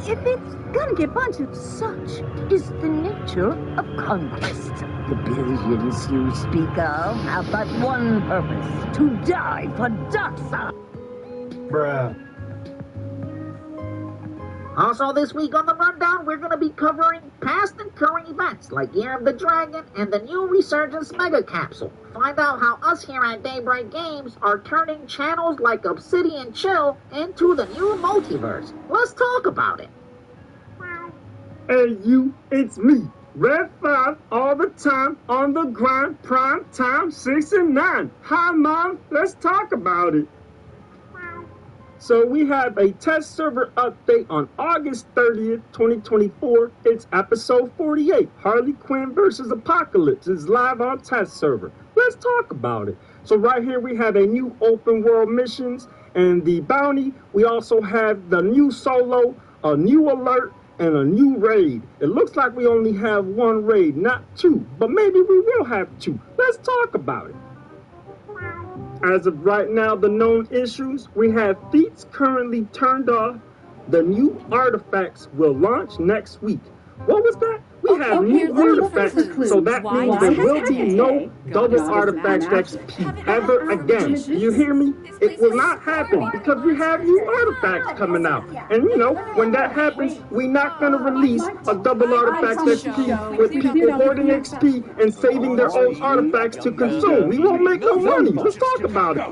If it's gonna get bunted, such is the nature of conquest. The billions you speak of have but one purpose: to die for Darkseid. Bruh. Also this week on the Rundown, we're going to be covering past and current events like Year of the Dragon and the new Resurgence Mega Capsule. Find out how us here at Daybreak Games are turning channels like Obsidian Chill into the new multiverse. Let's talk about it. Hey you, it's me, Red 5, all the time, on the grind, prime time, 6 and 9. Hi Mom, let's talk about it. So we have a test server update on August 30th, 2024. It's episode 48, Harley Quinn vs. Apocalypse. It's live on test server. Let's talk about it. So right here we have a new open world missions and the bounty. We also have the new solo, a new alert, and a new raid. It looks like we only have one raid, not two, but maybe we will have two. Let's talk about it. As of right now, the known issues, we have feats currently turned off. The new artifacts will launch next week. What was that? We have new artifacts, so that means there will be no double artifact XP ever again. You hear me? It will not happen because we have new artifacts coming out. And you know, when that happens, we're not going to release a double artifact XP with people hoarding XP and saving their old artifacts to consume. We won't make no money. Let's talk about it.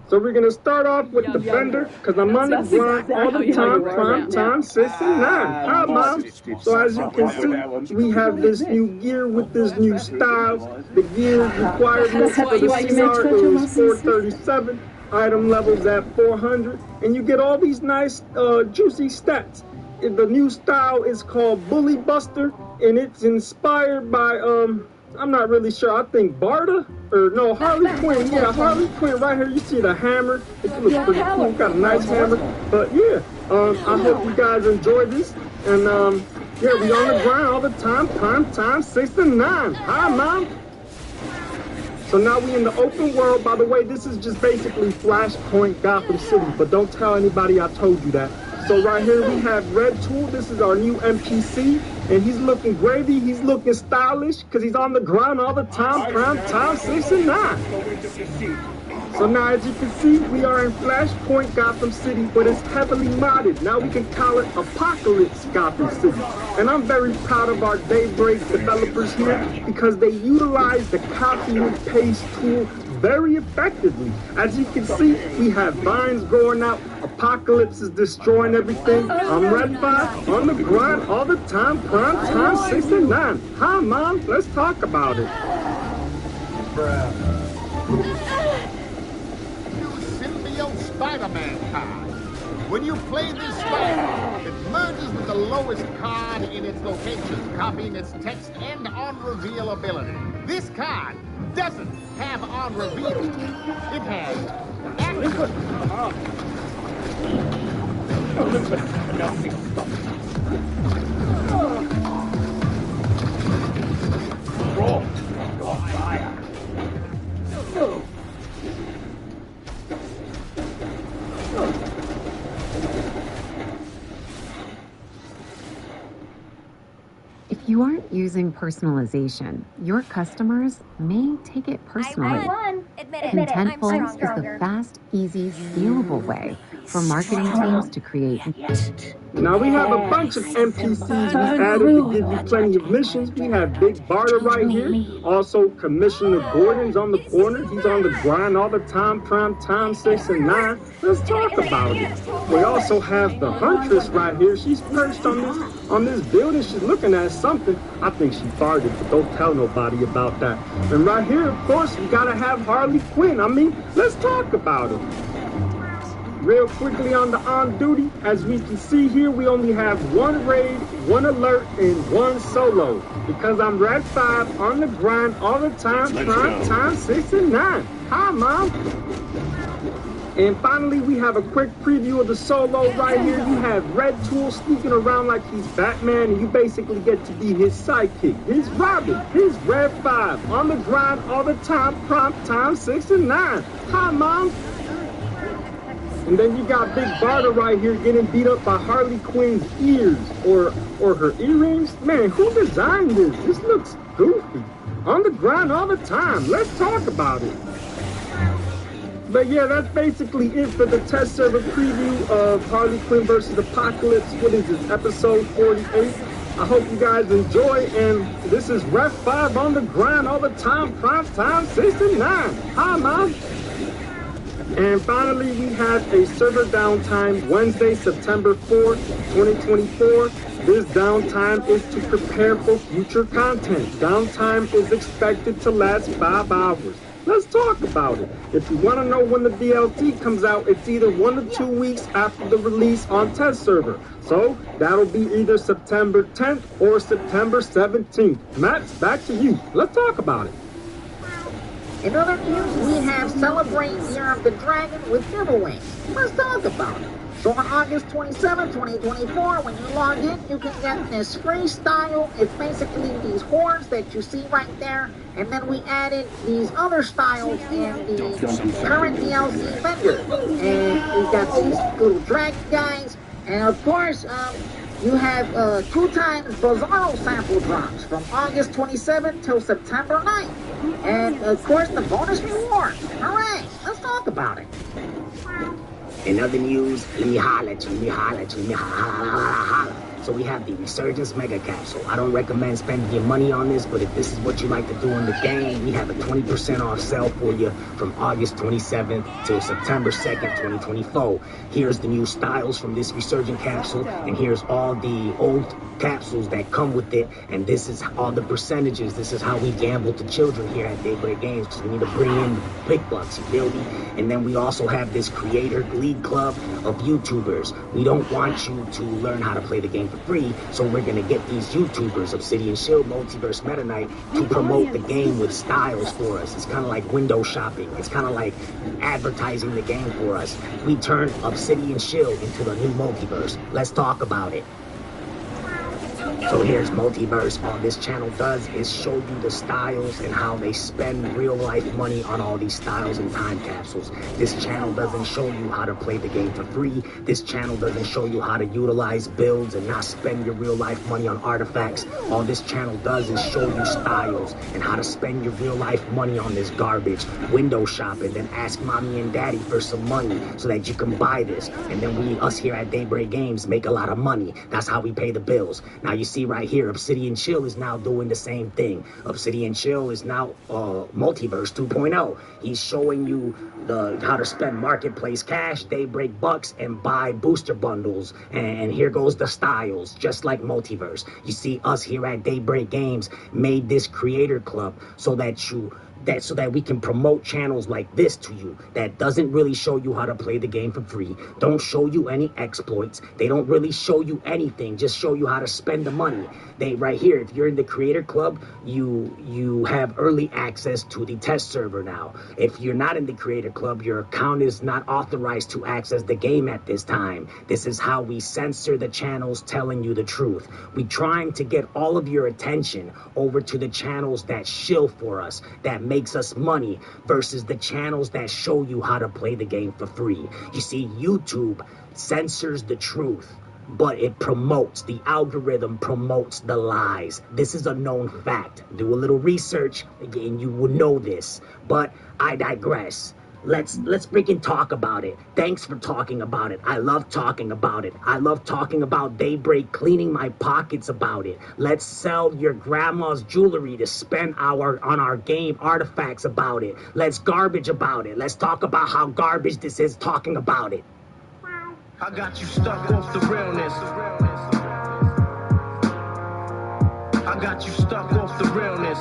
So we're going to start off with the vendor, because I'm on the grind all the time, prime time, 6 and 9. Hi, Mom. So as you can see, we have this new gear with this new style. The gear requirements for the CR is 437, item levels at 400, and you get all these nice, juicy stats. The new style is called Bully Buster, and it's inspired by, I'm not really sure. I think Barda, or no, Harley Quinn. Yeah, Harley Quinn. Right here, you see the hammer. It looks pretty cool. Got a nice hammer. But yeah, I hope you guys enjoy this. And yeah, we on the grind all the time. Prime time, 6 to 9. Hi, Mom. So now we in the open world. By the way, this is just basically Flashpoint Gotham City. But don't tell anybody I told you that. So right here we have Red Tool. This is our new NPC. And he's looking gravy, he's looking stylish, because he's on the ground all the time, prime time, 6 and 9. So now as you can see, we are in Flashpoint Gotham City, but it's heavily modded. Now we can call it Apocalypse Gotham City. And I'm very proud of our Daybreak developers here, because they utilize the copy and paste tool very effectively. As you can see, we have vines growing out, Apocalypse is destroying everything. I'm Red 5 on the grind all the time, prime time, 6 and 9. Hi, Mom, let's talk about it. Bruh. New symbiote Spider-Man card. When you play this Spider, it merges with the lowest card in its location, copying its text and on-reveal ability. This card doesn't have on-reveal. It has action. If you aren't using personalization, your customers may take it personally. Contentful is the fast, easy, scalable way for marketing teams to create. Now we have a bunch of NPCs we added to give you plenty of missions. We have Big Barda right here. Also, Commissioner Gordon's on the corner. He's on the grind all the time, prime time, 6 and 9. Let's talk about it. We also have the Huntress right here. She's perched on this building. She's looking at something. I think she farted, but don't tell nobody about that. And right here, of course, we gotta have Harley Quinn. I mean, let's talk about it. Real quickly on the on-duty, as we can see here, we only have one raid, one alert, and one solo. Because I'm Red 5 on the grind all the time, prime time 6 and 9. Hi, Mom. And finally, we have a quick preview of the solo right here. You have Dcuo sneaking around like he's Batman, and you basically get to be his sidekick, his Robin, his Red 5, on the grind all the time, prompt time 6 and 9. Hi, Mom. And then you got Big Barda right here getting beat up by Harley Quinn's ears, or her earrings. Man, who designed this? This looks goofy. On the grind all the time. Let's talk about it. But yeah, that's basically it for the test server preview of Harley Quinn versus Apocalypse. What is this, episode 48? I hope you guys enjoy, and this is Ref 5 on the grind all the time, prime time 6 and 9. Hi, Mom. And finally, we have a server downtime Wednesday, September 4th, 2024. This downtime is to prepare for future content. Downtime is expected to last 5 hours. Let's talk about it. If you want to know when the DLC comes out, it's either 1 to 2 weeks after the release on test server. So that'll be either September 10th or September 17th. Max, back to you. Let's talk about it. In other news, we have Celebrate Year of the Dragon with giveaways. Let's talk about it. So on August 27, 2024, when you log in, you can get this free style. It's basically these horns that you see right there. And then we added these other styles in the current DLC vendor. And we got these little dragon guys. And of course, you have 2 times Bizarro sample drops from August 27th till September 9th. And of course, the bonus rewards. Hooray! Let's talk about it. In other news, let me holler at you, let me holler at you, let me holler. So we have the Resurgence Mega Capsule. I don't recommend spending your money on this, but if this is what you like to do in the game, we have a 20% off sale for you from August 27th till September 2nd, 2024. Here's the new styles from this Resurgent Capsule, and here's all the old capsules that come with it, and this is all the percentages. This is how we gamble to children here at Daybreak Games, because we need to bring in big bucks, you feel me? And then we also have this Creator League Club of YouTubers. We don't want you to learn how to play the game for free, so we're gonna get these YouTubers, Obsidian Shield, Multiverse, Meta Knight, to promote the game with styles for us. It's kind of like window shopping. It's kind of like advertising the game for us. We turn Obsidian Shield into the new Multiverse. Let's talk about it. So here's Multiverse. All this channel does is show you the styles and how they spend real life money on all these styles and time capsules. This channel doesn't show you how to play the game for free. This channel doesn't show you how to utilize builds and not spend your real life money on artifacts. All this channel does is show you styles and how to spend your real life money on this garbage. Window shop and then ask mommy and daddy for some money so that you can buy this. And then us here at Daybreak Games make a lot of money. That's how we pay the bills. Now you see right here, Obsidian Chill is now doing the same thing. Obsidian Chill is now Multiverse 2.0. He's showing you how to spend marketplace cash, Daybreak bucks, and buy booster bundles. And here goes the styles, just like Multiverse. You see, us here at Daybreak Games made this creator club so that we can promote channels like this to you that doesn't really show you how to play the game for free, don't show you any exploits, they don't really show you anything, just show you how to spend the money. They right here, if you're in the creator club, you have early access to the test server now. If you're not in the creator club, your account is not authorized to access the game at this time. This is how we censor the channels telling you the truth. We're trying to get all of your attention over to the channels that shill for us, that makes us money, versus the channels that show you how to play the game for free. You see, YouTube censors the truth, but it promotes, the algorithm promotes the lies. This is a known fact. Do a little research and you will know this, but I digress. Let's freaking talk about it. Thanks for talking about it. I love talking about it. I love talking about Daybreak, cleaning my pockets about it. Let's sell your grandma's jewelry to spend on our game artifacts about it. Let's garbage about it. Let's talk about how garbage this is talking about it. I got you stuck off the realness. I got you stuck off the realness.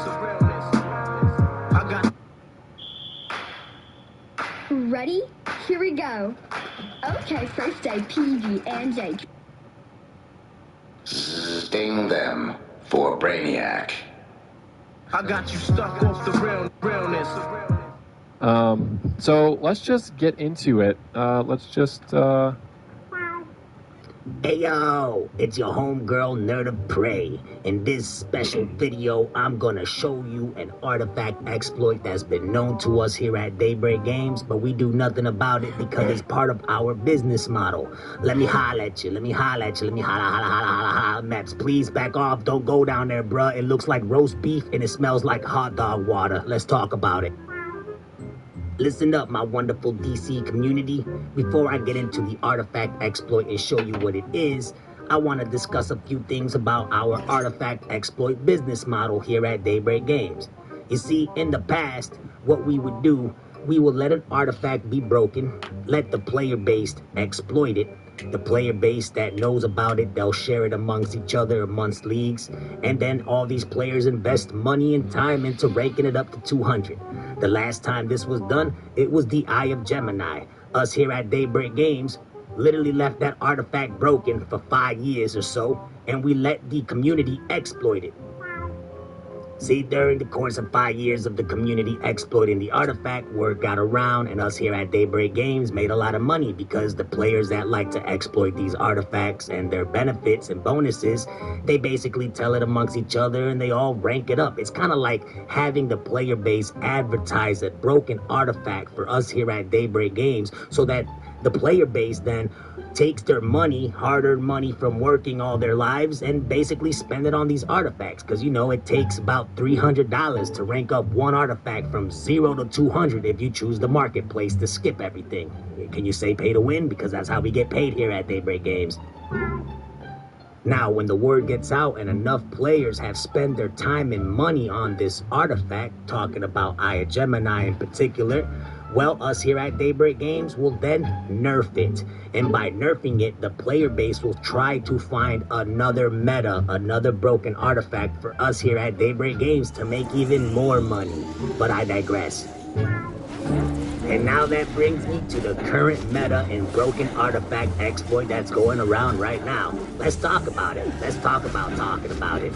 I got. Ready? Here we go. Okay, first day, PG and Jake. Sting them for Brainiac. I got you stuck off the realness. So let's just get into it. Hey yo, it's your homegirl Nerd of Prey. In this special video, I'm gonna show you an artifact exploit that's been known to us here at Daybreak Games, but we do nothing about it because it's part of our business model. Let me holla at you, let me holla. Maps, please back off, don't go down there, bruh. It looks like roast beef and it smells like hot dog water. Let's talk about it. Listen up, my wonderful DC community. Before I get into the artifact exploit and show you what it is, I want to discuss a few things about our artifact exploit business model here at Daybreak Games. You see, in the past, what we would do, we would let an artifact be broken, let the player base exploit it. The player base that knows about it, they'll share it amongst each other, amongst leagues, and then all these players invest money and time into ranking it up to 200. The last time this was done, it was the Eye of Gemini. Us here at Daybreak Games literally left that artifact broken for 5 years or so, and we let the community exploit it. See, during the course of 5 years of the community exploiting the artifact, word got around, and us here at Daybreak Games made a lot of money because the players that like to exploit these artifacts and their benefits and bonuses, they basically tell it amongst each other and they all rank it up. It's kind of like having the player base advertise a broken artifact for us here at Daybreak Games so that the player base then takes their money, hard-earned money from working all their lives, and basically spend it on these artifacts. Because, you know, it takes about $300 to rank up one artifact from 0 to 200 if you choose the marketplace to skip everything. Can you say pay to win? Because that's how we get paid here at Daybreak Games. Now, when the word gets out and enough players have spent their time and money on this artifact, talking about Eye of Gemini in particular, well, us here at Daybreak Games will then nerf it. And by nerfing it, the player base will try to find another meta, another broken artifact for us here at Daybreak Games to make even more money. But I digress. And now that brings me to the current meta and broken artifact exploit that's going around right now. Let's talk about it. Let's talk about talking about it.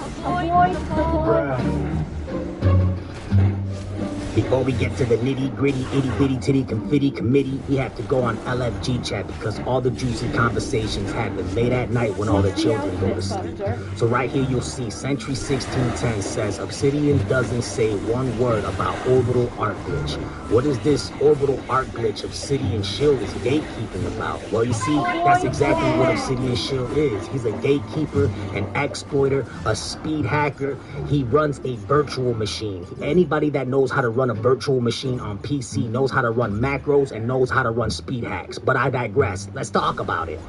Before we get to the nitty-gritty, itty-bitty-titty confetti committee, we have to go on LFG chat because all the juicy conversations happen late at night when all the children go to sleep. So right here you'll see Sentry 1610 says Obsidian doesn't say one word about orbital arc glitch. What is this orbital arc glitch Obsidian Shield is gatekeeping about? Well, you see, that's exactly what Obsidian Shield is. He's a gatekeeper, an exploiter, a speed hacker. He runs a virtual machine. Anybody that knows how to run a virtual machine on PC knows how to run macros and knows how to run speed hacks. But I digress. Let's talk about it.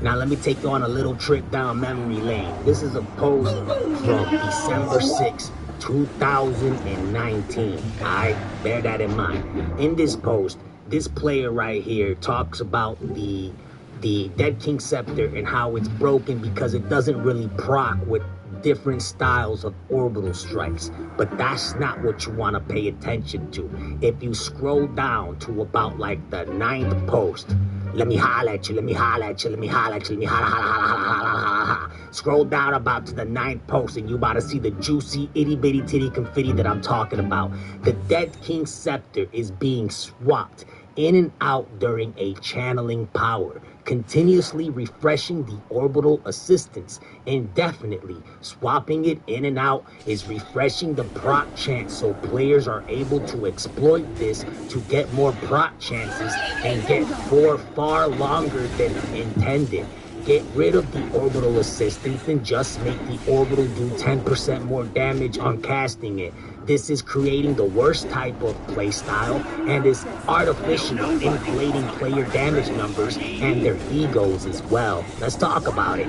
Now let me take you on a little trip down memory lane. This is a post from December 6th, 2019. Alright, bear that in mind. In this post, this player right here talks about the Dead King Scepter and how it's broken because it doesn't really proc with different styles of orbital strikes. But that's not what you want to pay attention to. If you scroll down to about like the 9th post, let me holla at you, let me holla at you, let me holla at you, let me holla, holla, holla, holla, holla, holla. Scroll down about to the 9th post and you about to see the juicy itty-bitty titty confetti that I'm talking about. The Dead King Scepter is being swapped in and out during a channeling power, continuously refreshing the orbital assistance indefinitely. Swapping it in and out is refreshing the proc chance so players are able to exploit this to get more proc chances and get for far longer than intended. Get rid of the orbital assistance and just make the orbital do 10% more damage on casting it. This is creating the worst type of playstyle and is artificially inflating player damage numbers and their egos as well. Let's talk about it.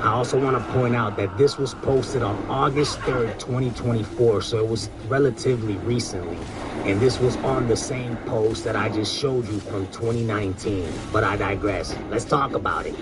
I also want to point out that this was posted on August 3rd, 2024, so it was relatively recently. And this was on the same post that I just showed you from 2019. But I digress. Let's talk about it.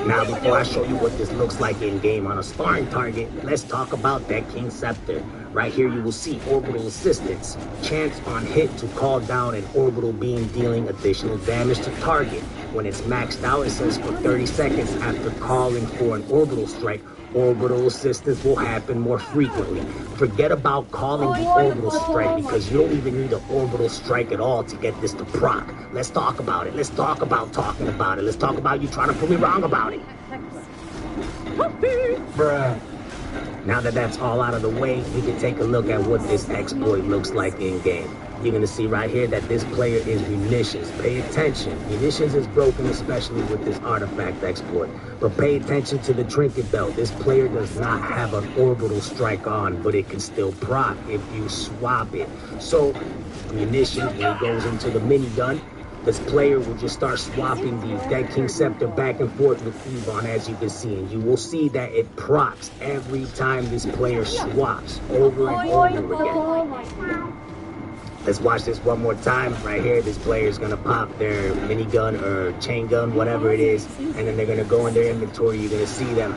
Now, before I show you what this looks like in-game on a sparring target, let's talk about Dead King Scepter. Right here you will see orbital assistance. Chance on hit to call down an orbital beam dealing additional damage to target. When it's maxed out, it says for 30 seconds after calling for an orbital strike, orbital assistance will happen more frequently. Forget about calling the orbital strike because you don't even need an orbital strike at all to get this to proc. Let's talk about it. Let's talk about talking about it. Let's talk about you trying to prove me wrong about it. Bruh. Now that that's all out of the way, we can take a look at what this exploit looks like in-game. You're gonna see right here that this player is Munitions. Pay attention. Munitions is broken, especially with this artifact exploit. But pay attention to the trinket belt. This player does not have an orbital strike on, but it can still proc if you swap it. So, Munitions, when he goes into the minigun, this player will just start swapping the Dead King Scepter back and forth with Yvonne, as you can see. And you will see that it procs every time this player swaps over and over again. Let's watch this one more time. Right here, this player is gonna pop their minigun or chain gun, whatever it is, and then they're gonna go in their inventory. You're gonna see them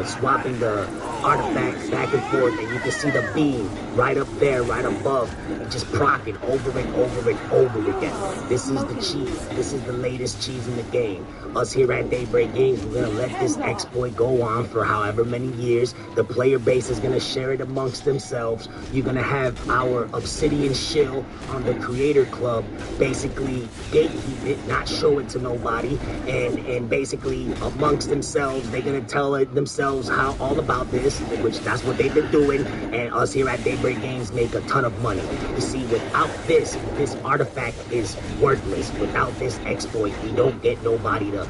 swapping the artifact back and forth, and you can see the beam right up there, right above, and just procking over and over and over again. This is the cheese. This is the latest cheese in the game. Us here at Daybreak Games, we're gonna let this exploit go on for however many years. The player base is gonna share it amongst themselves. You're gonna have our Obsidian shill on the Creator Club basically gatekeep it, not show it to nobody, and basically amongst themselves, they're gonna tell it themselves how all about this, which that's what they've been doing, and us here at Daybreak Games make a ton of money. You see, without this artifact is worthless. Without this exploit, we don't get nobody to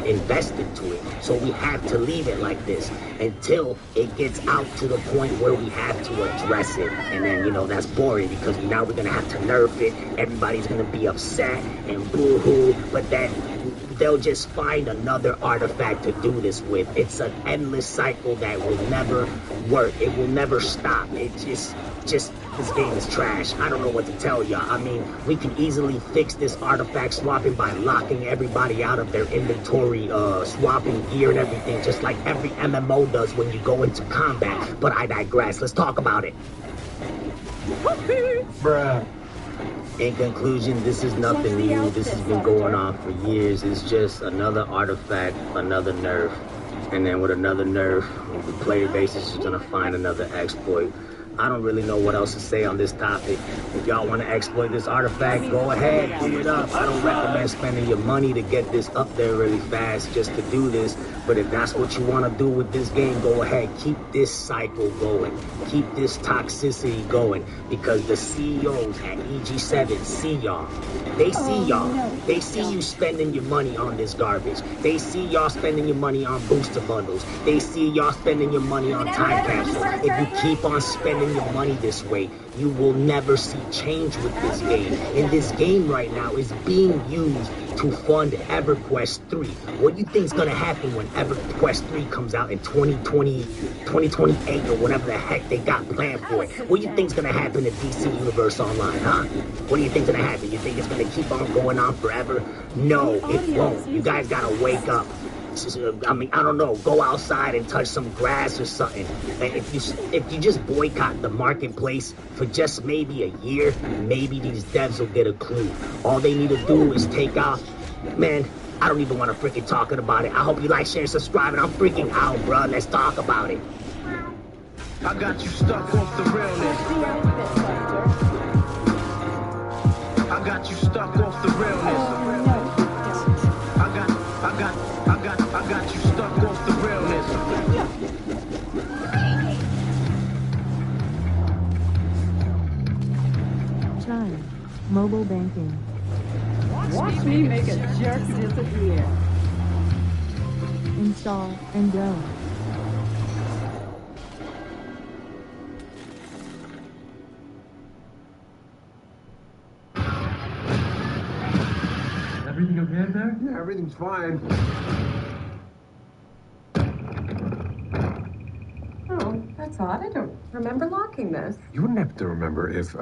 invest into it. So we have to leave it like this until it gets out to the point where we have to address it. And then, you know, that's boring because now we're gonna have to nerf it. Everybody's gonna be upset and boo-hoo, but then they'll just find another artifact to do this with. It's an endless cycle that will never work. It will never stop. It's just this game is trash. I don't know what to tell y'all. I mean, we can easily fix this artifact swapping by locking everybody out of their inventory, swapping gear and everything, just like every MMO does when you go into combat. But I digress. Let's talk about it. Bruh. In conclusion, this is nothing new. This has been going on for years. It's just another artifact, another nerf. And then with another nerf, the player base is just gonna find another exploit. I don't really know what else to say on this topic. If y'all want to exploit this artifact, go ahead, do it up. I don't recommend spending your money to get this up there really fast just to do this. But if that's what you want to do with this game, go ahead. Keep this cycle going. Keep this toxicity going. Because the CEOs at EG7 see y'all. They see y'all. They see you spending your money on this garbage. They see y'all spending your money on booster bundles. They see y'all spending your money on time capsules. If you keep on spending your money this way, you will never see change with this game. And this game right now is being used to fund EverQuest 3. What do you think is going to happen when EverQuest 3 comes out in 2028 or whatever the heck they got planned for it? What do you think is going to happen to DC Universe Online, huh? What do you think is going to happen? You think it's going to keep on going on forever? No, it won't. You guys got to wake up. I mean, I don't know, go outside and touch some grass or something. And if you just boycott the marketplace for just maybe a year, maybe these devs will get a clue. All they need to do is take off. Man, I don't even want to freaking talking about it. I hope you like, share, and subscribe, and I'm freaking out, bruh. Let's talk about it. I got you stuck off the realness. I got you stuck off the realness. I got you stuck off the realness. Chime. Mobile banking. Watch me make a jerk disappear. Install and go. Everything okay there? Yeah, everything's fine. Oh, that's odd. I don't remember locking this. You wouldn't have to remember if,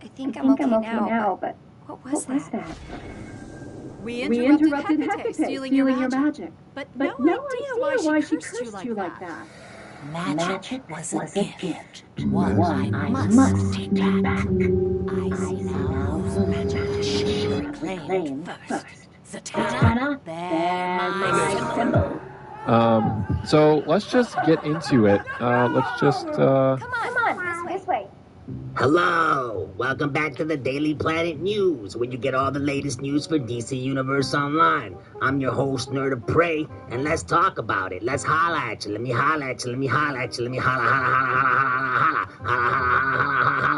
I think I'm okay now, but what was that? We interrupted Hecate stealing your magic. But no idea why she cursed you like that. Magic was a gift. One I must take back. I see now whose magic she reclaimed first. Zatanna, bear my symbol. So let's just get into it. Let's just, Come on, this way. Hello, welcome back to the Daily Planet News, where you get all the latest news for DC Universe Online. I'm your host, Nerd of Prey, and let's talk about it. Let's holla at you. Let me holla at you. Let me holla at you. Let me holla, holla, holla, holla,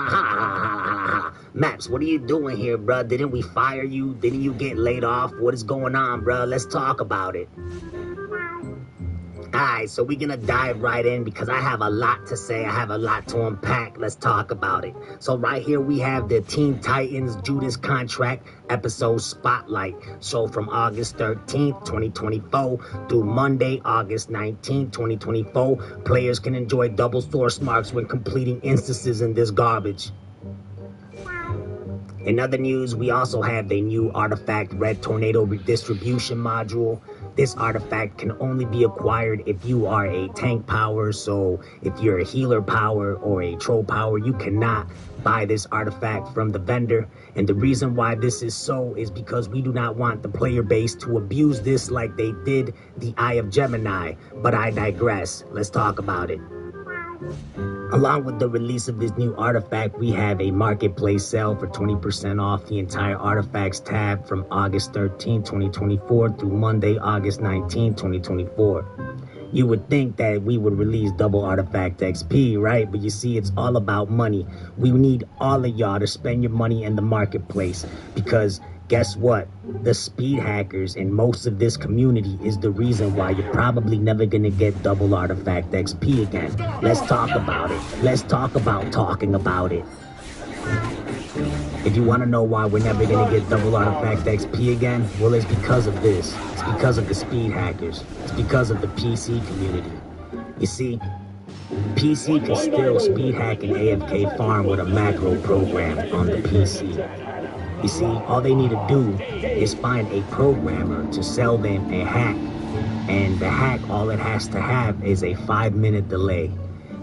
holla, holla. Maps, what are you doing here, bruh? Didn't we fire you? Didn't you get laid off? What is going on, bruh? Let's talk about it. Alright, so we're gonna dive right in because I have a lot to say. I have a lot to unpack. Let's talk about it. So right here we have the Teen Titans Judas Contract episode Spotlight. So from August 13th, 2024 through Monday, August 19th, 2024, players can enjoy double source marks when completing instances in this garbage. In other news, we also have the new artifact Red Tornado Redistribution module. This artifact can only be acquired if you are a tank power, so if you're a healer power or a troll power, you cannot buy this artifact from the vendor. And the reason why this is so is because we do not want the player base to abuse this like they did the Eye of Gemini. But I digress. Let's talk about it. Along with the release of this new artifact, we have a marketplace sale for 20% off the entire artifacts tab from August 13, 2024 through Monday, August 19, 2024. You would think that we would release double artifact XP, right? But you see, it's all about money. We need all of y'all to spend your money in the marketplace because guess what? The speed hackers in most of this community is the reason why you're probably never gonna get double artifact XP again. Let's talk about it. Let's talk about talking about it. If you want to know why we're never gonna get double artifact XP again, well, it's because of this. It's because of the speed hackers. It's because of the PC community. You see, PC can still speed hack an AFK farm with a macro program on the PC. You see, all they need to do is find a programmer to sell them a hack. And the hack, all it has to have is a 5-minute delay.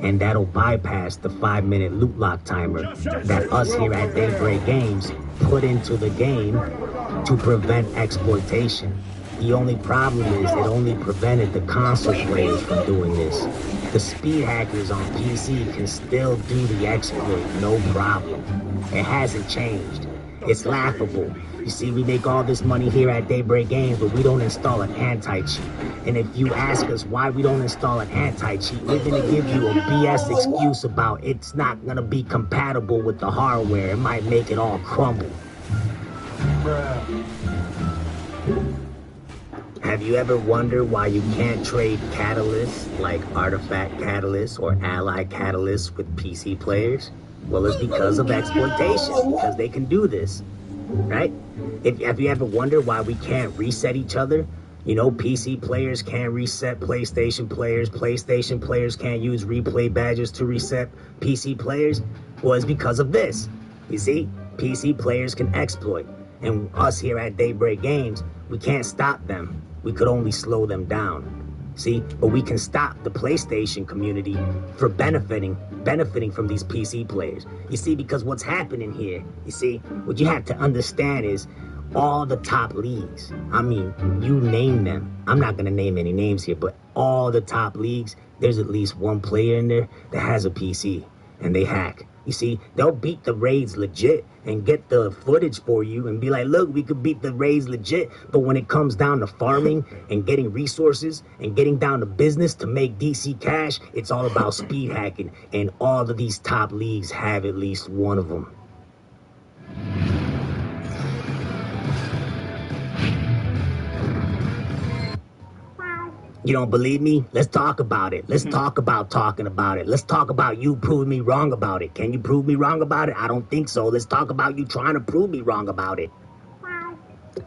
And that'll bypass the 5-minute loot lock timer that us here at Daybreak Games put into the game to prevent exploitation. The only problem is it only prevented the console players from doing this. The speed hackers on PC can still do the exploit, no problem. It hasn't changed. It's laughable. You see, we make all this money here at Daybreak Games, but we don't install an anti-cheat. And if you ask us why we don't install an anti-cheat, we're going to give you a BS excuse about it's not going to be compatible with the hardware. It might make it all crumble. Have you ever wondered why you can't trade catalysts like artifact catalysts or ally catalysts with PC players? Well, it's because of exploitation, because they can do this, right? Have you ever wondered why we can't reset each other? You know, PC players can't reset PlayStation players can't use replay badges to reset PC players. Well, it's because of this. You see, PC players can exploit, and us here at Daybreak Games, we can't stop them. We could only slow them down. See, but we can stop the PlayStation community for benefiting from these PC players. You see, because what's happening here, you see, what you have to understand is all the top leagues. I mean, you name them. I'm not going to name any names here, but all the top leagues, there's at least one player in there that has a PC and they hack. You see, they'll beat the raids legit and get the footage for you and be like, look, we could beat the raids legit. But when it comes down to farming and getting resources and getting down to business to make DC cash, it's all about speed hacking. And all of these top leagues have at least one of them. You don't believe me? Let's talk about it. Let's talk about talking about it. Let's talk about you proving me wrong about it. Can you prove me wrong about it? I don't think so. Let's talk about you trying to prove me wrong about it.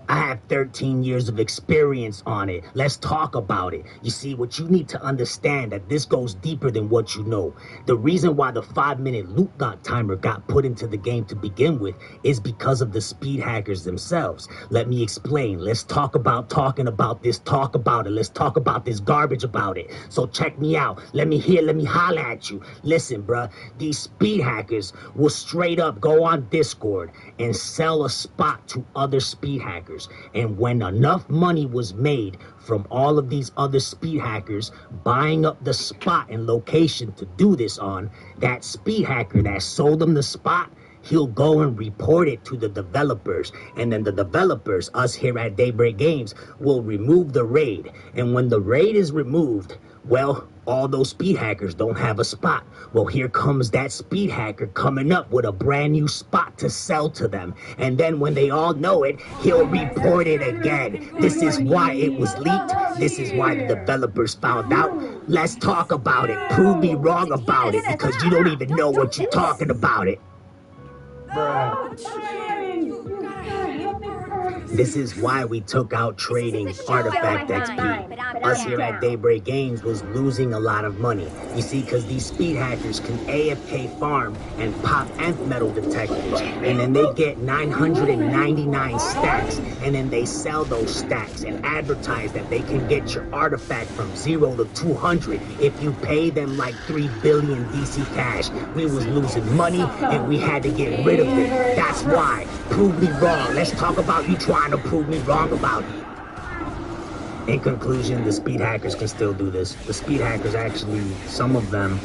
I have 13 years of experience on it. Let's talk about it. You see, what you need to understand that this goes deeper than what you know. The reason why the 5-minute loot knock timer got put into the game to begin with is because of the speed hackers themselves. Let me explain. Let's talk about talking about this. Talk about it. Let's talk about this garbage about it. So check me out. Let me holler at you. Listen, bruh. These speed hackers will straight up go on Discord and sell a spot to other speed hackers. And when enough money was made from all of these other speed hackers buying up the spot and location to do this on, that speed hacker that sold them the spot, he'll go and report it to the developers. And then the developers, us here at Daybreak Games, will remove the raid. And when the raid is removed, well, all those speed hackers don't have a spot. Well, here comes that speed hacker coming up with a brand new spot to sell to them. And then when they all know it, he'll report it again. This is why it was leaked. This is why the developers found out. Let's talk about it. Prove me wrong about it, because you don't even know what you're talking about it. This is why we took out trading Artifact XP. Us here at Daybreak Games was losing a lot of money. You see, because these speed hackers can AFK farm and pop nth metal detectors, and then they get 999 stacks, and then they sell those stacks and advertise that they can get your artifact from 0 to 200 if you pay them like 3 billion DC cash. We was losing money, and we had to get rid of it. That's why. Prove me wrong. Let's talk about you trying to prove me wrong about it. In conclusion, the speed hackers can still do this. The speed hackers actually, some of them,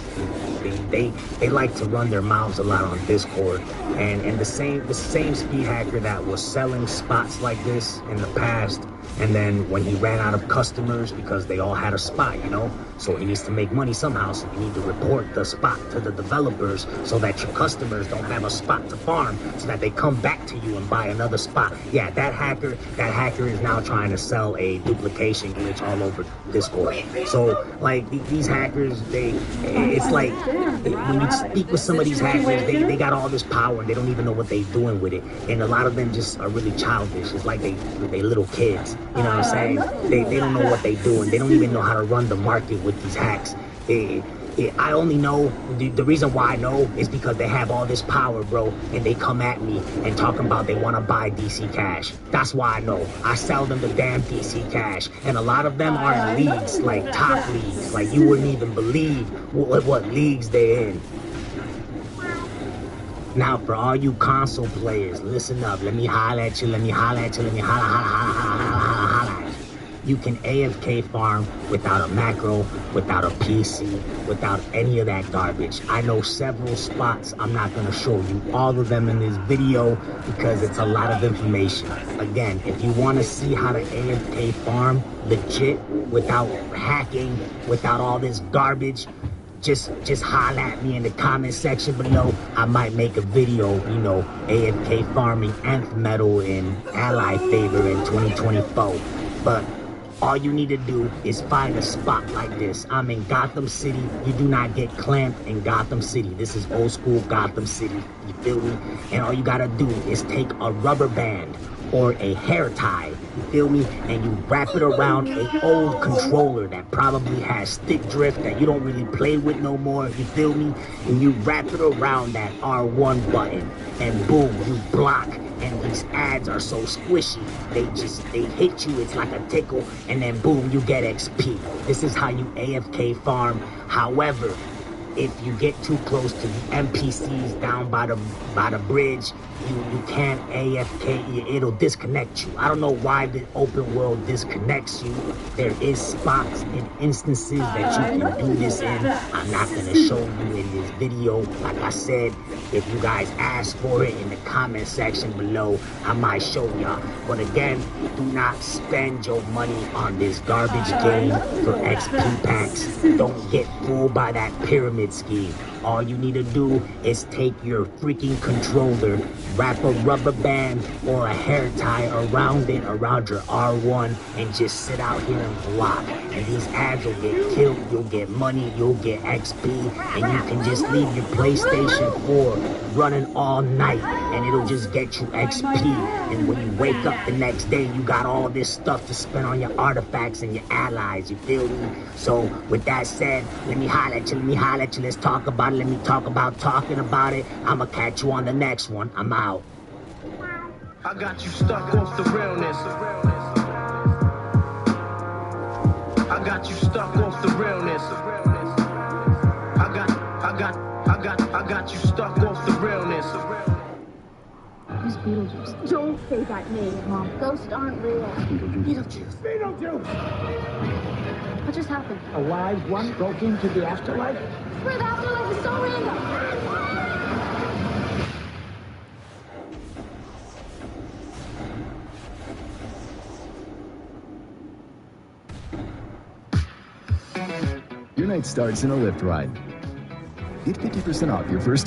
they like to run their mouths a lot on Discord. And the same speed hacker that was selling spots like this in the past, and then when he ran out of customers because they all had a spot, you know, so he needs to make money somehow, so you need to report the spot to the developers so that your customers don't have a spot to farm, so that they come back to you and buy another spot. Yeah, that hacker is now trying to sell a duplication glitch all over Discord. So, like, these hackers, it's like, when you speak with some of these hackers, they got all this power and they don't even know what they're doing with it. And a lot of them just are really childish. It's like they little kids. You know what I'm saying? They don't know what they're doing. They don't even know how to run the market with these hacks. I only know, the reason why I know is because they have all this power, bro, and they come at me and talking about they want to buy DC cash. That's why I know. I sell them the damn DC cash, and a lot of them are in leagues, like top leagues, like you wouldn't even believe what leagues they're in. Now, for all you console players, listen up. Let me holler at you. Let me holler at you. Let me holler at you. You can AFK farm without a macro, without a PC, without any of that garbage. I know several spots. I'm not going to show you all of them in this video because it's a lot of information. Again, if you want to see how to AFK farm legit without hacking, without all this garbage, just holler at me in the comment section below. I might make a video, you know, AFK farming nth metal in ally favor in 2024. But all you need to do is find a spot like this. I'm in Gotham City. You do not get clamped in Gotham City. This is old school Gotham City. You feel me? And all you gotta do is take a rubber band or a hair tie, you feel me, and you wrap it around an old controller that probably has stick drift that you don't really play with no more, you feel me, and you wrap it around that R1 button, and boom, you block. And these ads are so squishy, they hit you, it's like a tickle, and then boom, you get XP. This is how you AFK farm. However, if you get too close to the NPCs down by the bridge, you can't AFK, it'll disconnect you. I don't know why the open world disconnects you. There is spots and instances that you can do this in. I'm not gonna show you in this video. Like I said, if you guys ask for it in the comment section below, I might show y'all. But again, do not spend your money on this garbage game for XP packs. Don't get fooled by that pyramid scheme. All you need to do is take your freaking controller, wrap a rubber band or a hair tie around it, around your R1, and just sit out here and block. And these ads will get killed, you'll get money, you'll get XP, and you can just leave your PlayStation 4 running all night, and it'll just get you XP. And when you wake up the next day, you got all this stuff to spend on your artifacts and your allies, you feel me? So with that said, let me holler at you, let's talk about it, let me talk about talking about it. I'ma catch you on the next one. I'm out. I got you stuck off the realness. I got you stuck off the realness. I got you stuck off the realness. Who's Beetlejuice? Don't say that name, Mom. Ghosts aren't real. Beetlejuice. Beetlejuice! What just happened? A wise one broke into the afterlife? Where the afterlife is so random. Your night starts in a Lyft ride. Get 50% off your first 2